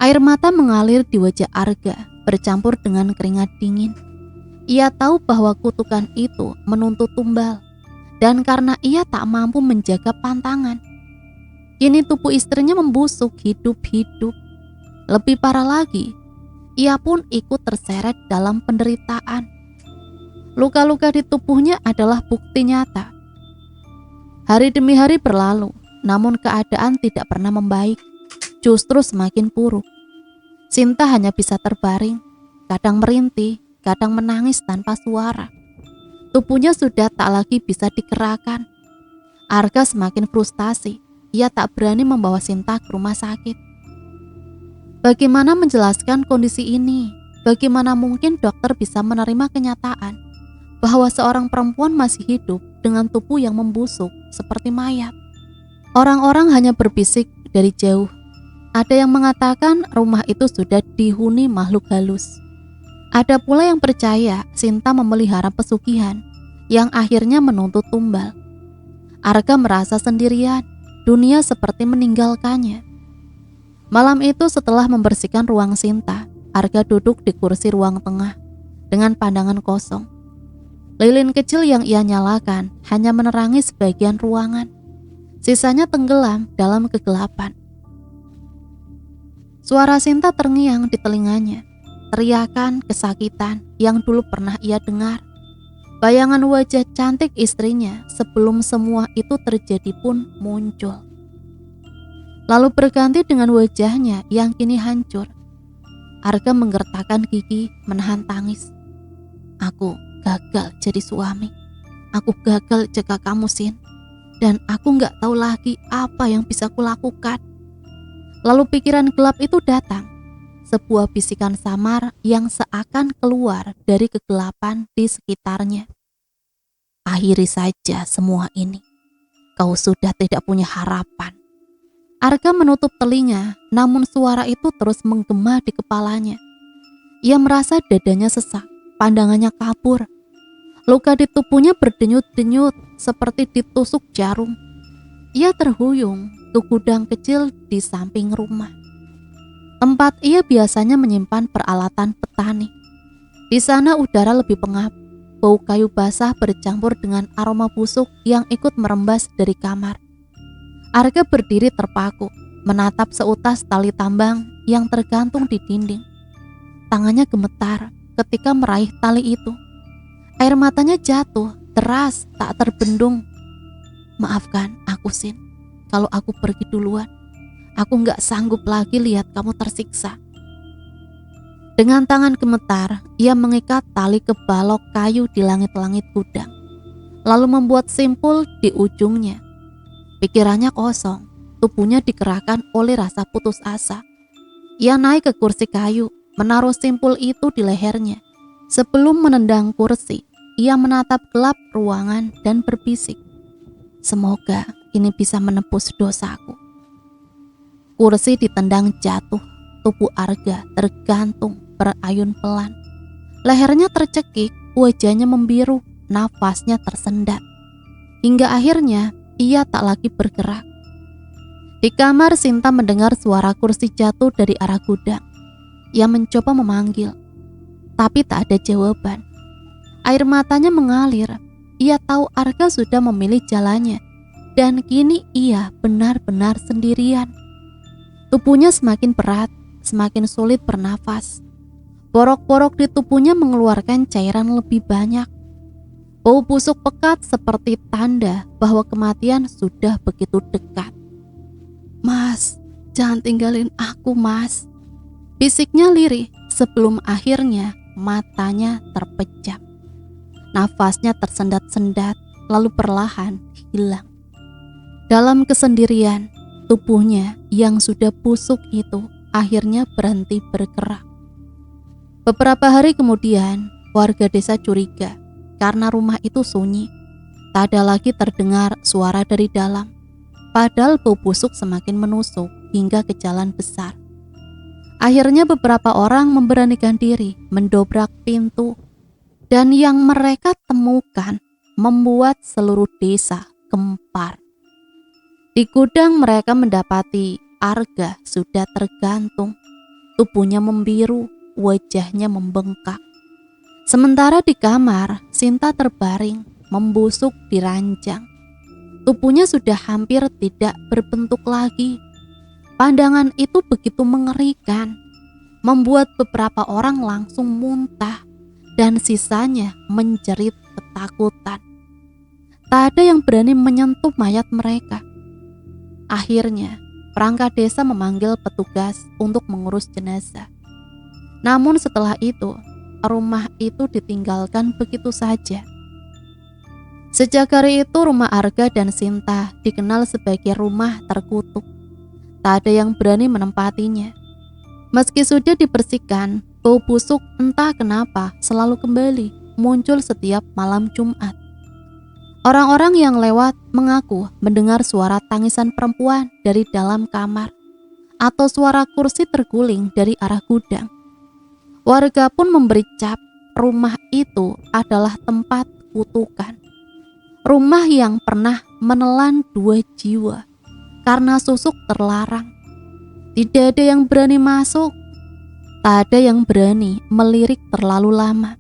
Air mata mengalir di wajah Arga bercampur dengan keringat dingin. Ia tahu bahwa kutukan itu menuntut tumbal, dan karena ia tak mampu menjaga pantangan, kini tubuh istrinya membusuk hidup-hidup. Lebih parah lagi, ia pun ikut terseret dalam penderitaan. Luka-luka di tubuhnya adalah bukti nyata. Hari demi hari berlalu, namun keadaan tidak pernah membaik, justru semakin buruk. Sinta hanya bisa terbaring, kadang merintih, kadang menangis tanpa suara. Tubuhnya sudah tak lagi bisa digerakkan. Arga semakin frustasi. Ia tak berani membawa Sinta ke rumah sakit. Bagaimana menjelaskan kondisi ini? Bagaimana mungkin dokter bisa menerima kenyataan bahwa seorang perempuan masih hidup dengan tubuh yang membusuk seperti mayat? Orang-orang hanya berbisik dari jauh. Ada yang mengatakan rumah itu sudah dihuni makhluk halus. Ada pula yang percaya Sinta memelihara pesugihan yang akhirnya menuntut tumbal. Arga merasa sendirian, dunia seperti meninggalkannya. Malam itu setelah membersihkan ruang Sinta, Arga duduk di kursi ruang tengah dengan pandangan kosong. Lilin kecil yang ia nyalakan hanya menerangi sebagian ruangan. Sisanya tenggelam dalam kegelapan. Suara Sinta terngiang di telinganya, teriakan kesakitan yang dulu pernah ia dengar. Bayangan wajah cantik istrinya sebelum semua itu terjadi pun muncul. Lalu berganti dengan wajahnya yang kini hancur. Arga menggertakkan gigi menahan tangis. Aku gagal jadi suami. Aku gagal jaga kamu, Sin. Dan aku gak tahu lagi apa yang bisa kulakukan. Lalu pikiran gelap itu datang. Sebuah bisikan samar yang seakan keluar dari kegelapan di sekitarnya. Akhiri saja semua ini. Kau sudah tidak punya harapan. Arga menutup telinga, namun suara itu terus menggema di kepalanya. Ia merasa dadanya sesak, pandangannya kabur. Luka di tubuhnya berdenyut-denyut seperti ditusuk jarum. Ia terhuyung ke gudang kecil di samping rumah. Tempat ia biasanya menyimpan peralatan petani. Di sana udara lebih pengap, bau kayu basah bercampur dengan aroma busuk yang ikut merembas dari kamar. Arga berdiri terpaku, menatap seutas tali tambang yang tergantung di dinding. Tangannya gemetar ketika meraih tali itu. Air matanya jatuh, deras, tak terbendung. Maafkan aku, Sin. Kalau aku pergi duluan, aku gak sanggup lagi lihat kamu tersiksa. Dengan tangan gemetar, ia mengikat tali ke balok kayu di langit-langit gudang, lalu membuat simpul di ujungnya. Pikirannya kosong, tubuhnya digerakkan oleh rasa putus asa. Ia naik ke kursi kayu, menaruh simpul itu di lehernya. Sebelum menendang kursi, ia menatap gelap ruangan dan berbisik, semoga ini bisa menebus dosaku. Kursi ditendang jatuh, tubuh Arga tergantung berayun pelan. Lehernya tercekik, wajahnya membiru, nafasnya tersendat. Hingga akhirnya ia tak lagi bergerak. Di kamar Sinta mendengar suara kursi jatuh dari arah gudang. Ia mencoba memanggil, tapi tak ada jawaban. Air matanya mengalir. Ia tahu Arga sudah memilih jalannya. Dan kini ia benar-benar sendirian. Tubuhnya semakin berat, semakin sulit bernafas. Borok-borok di tubuhnya mengeluarkan cairan lebih banyak. Bau busuk pekat seperti tanda bahwa kematian sudah begitu dekat. Mas, jangan tinggalin aku, Mas. Bisiknya lirih sebelum akhirnya matanya terpejam. Nafasnya tersendat-sendat lalu perlahan hilang. Dalam kesendirian, tubuhnya yang sudah busuk itu akhirnya berhenti bergerak. Beberapa hari kemudian, warga desa curiga karena rumah itu sunyi. Tak ada lagi terdengar suara dari dalam. Padahal bau busuk semakin menusuk hingga ke jalan besar. Akhirnya beberapa orang memberanikan diri mendobrak pintu, dan yang mereka temukan membuat seluruh desa gempar. Di gudang mereka mendapati Arga sudah tergantung, tubuhnya membiru, wajahnya membengkak. Sementara di kamar, Sinta terbaring, membusuk di ranjang. Tubuhnya sudah hampir tidak berbentuk lagi. Pandangan itu begitu mengerikan, membuat beberapa orang langsung muntah dan sisanya menjerit ketakutan. Tak ada yang berani menyentuh mayat mereka. Akhirnya, perangkat desa memanggil petugas untuk mengurus jenazah. Namun setelah itu, rumah itu ditinggalkan begitu saja. Sejak hari itu, rumah Arga dan Sinta dikenal sebagai rumah terkutuk. Tak ada yang berani menempatinya. Meski sudah dibersihkan, bau busuk entah kenapa selalu kembali muncul setiap malam Jumat. Orang-orang yang lewat mengaku mendengar suara tangisan perempuan dari dalam kamar atau suara kursi terguling dari arah gudang. Warga pun memberi cap rumah itu adalah tempat kutukan. Rumah yang pernah menelan 2 jiwa karena susuk terlarang. Tidak ada yang berani masuk, tak ada yang berani melirik terlalu lama.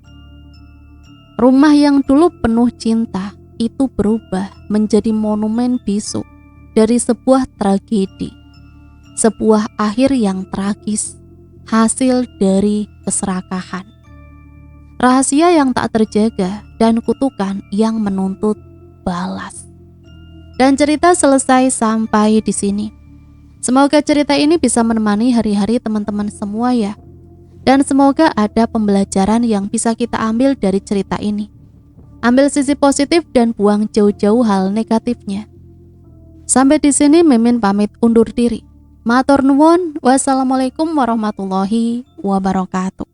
Rumah yang dulu penuh cinta itu berubah menjadi monumen bisu dari sebuah tragedi, sebuah akhir yang tragis, hasil dari keserakahan, rahasia yang tak terjaga, dan kutukan yang menuntut balas. Dan cerita selesai sampai di sini. Semoga cerita ini bisa menemani hari-hari teman-teman semua ya. Dan semoga ada pembelajaran yang bisa kita ambil dari cerita ini. Ambil sisi positif dan buang jauh-jauh hal negatifnya. Sampai di sini Mimin pamit undur diri. Matur nuwun. Wassalamualaikum warahmatullahi wabarakatuh.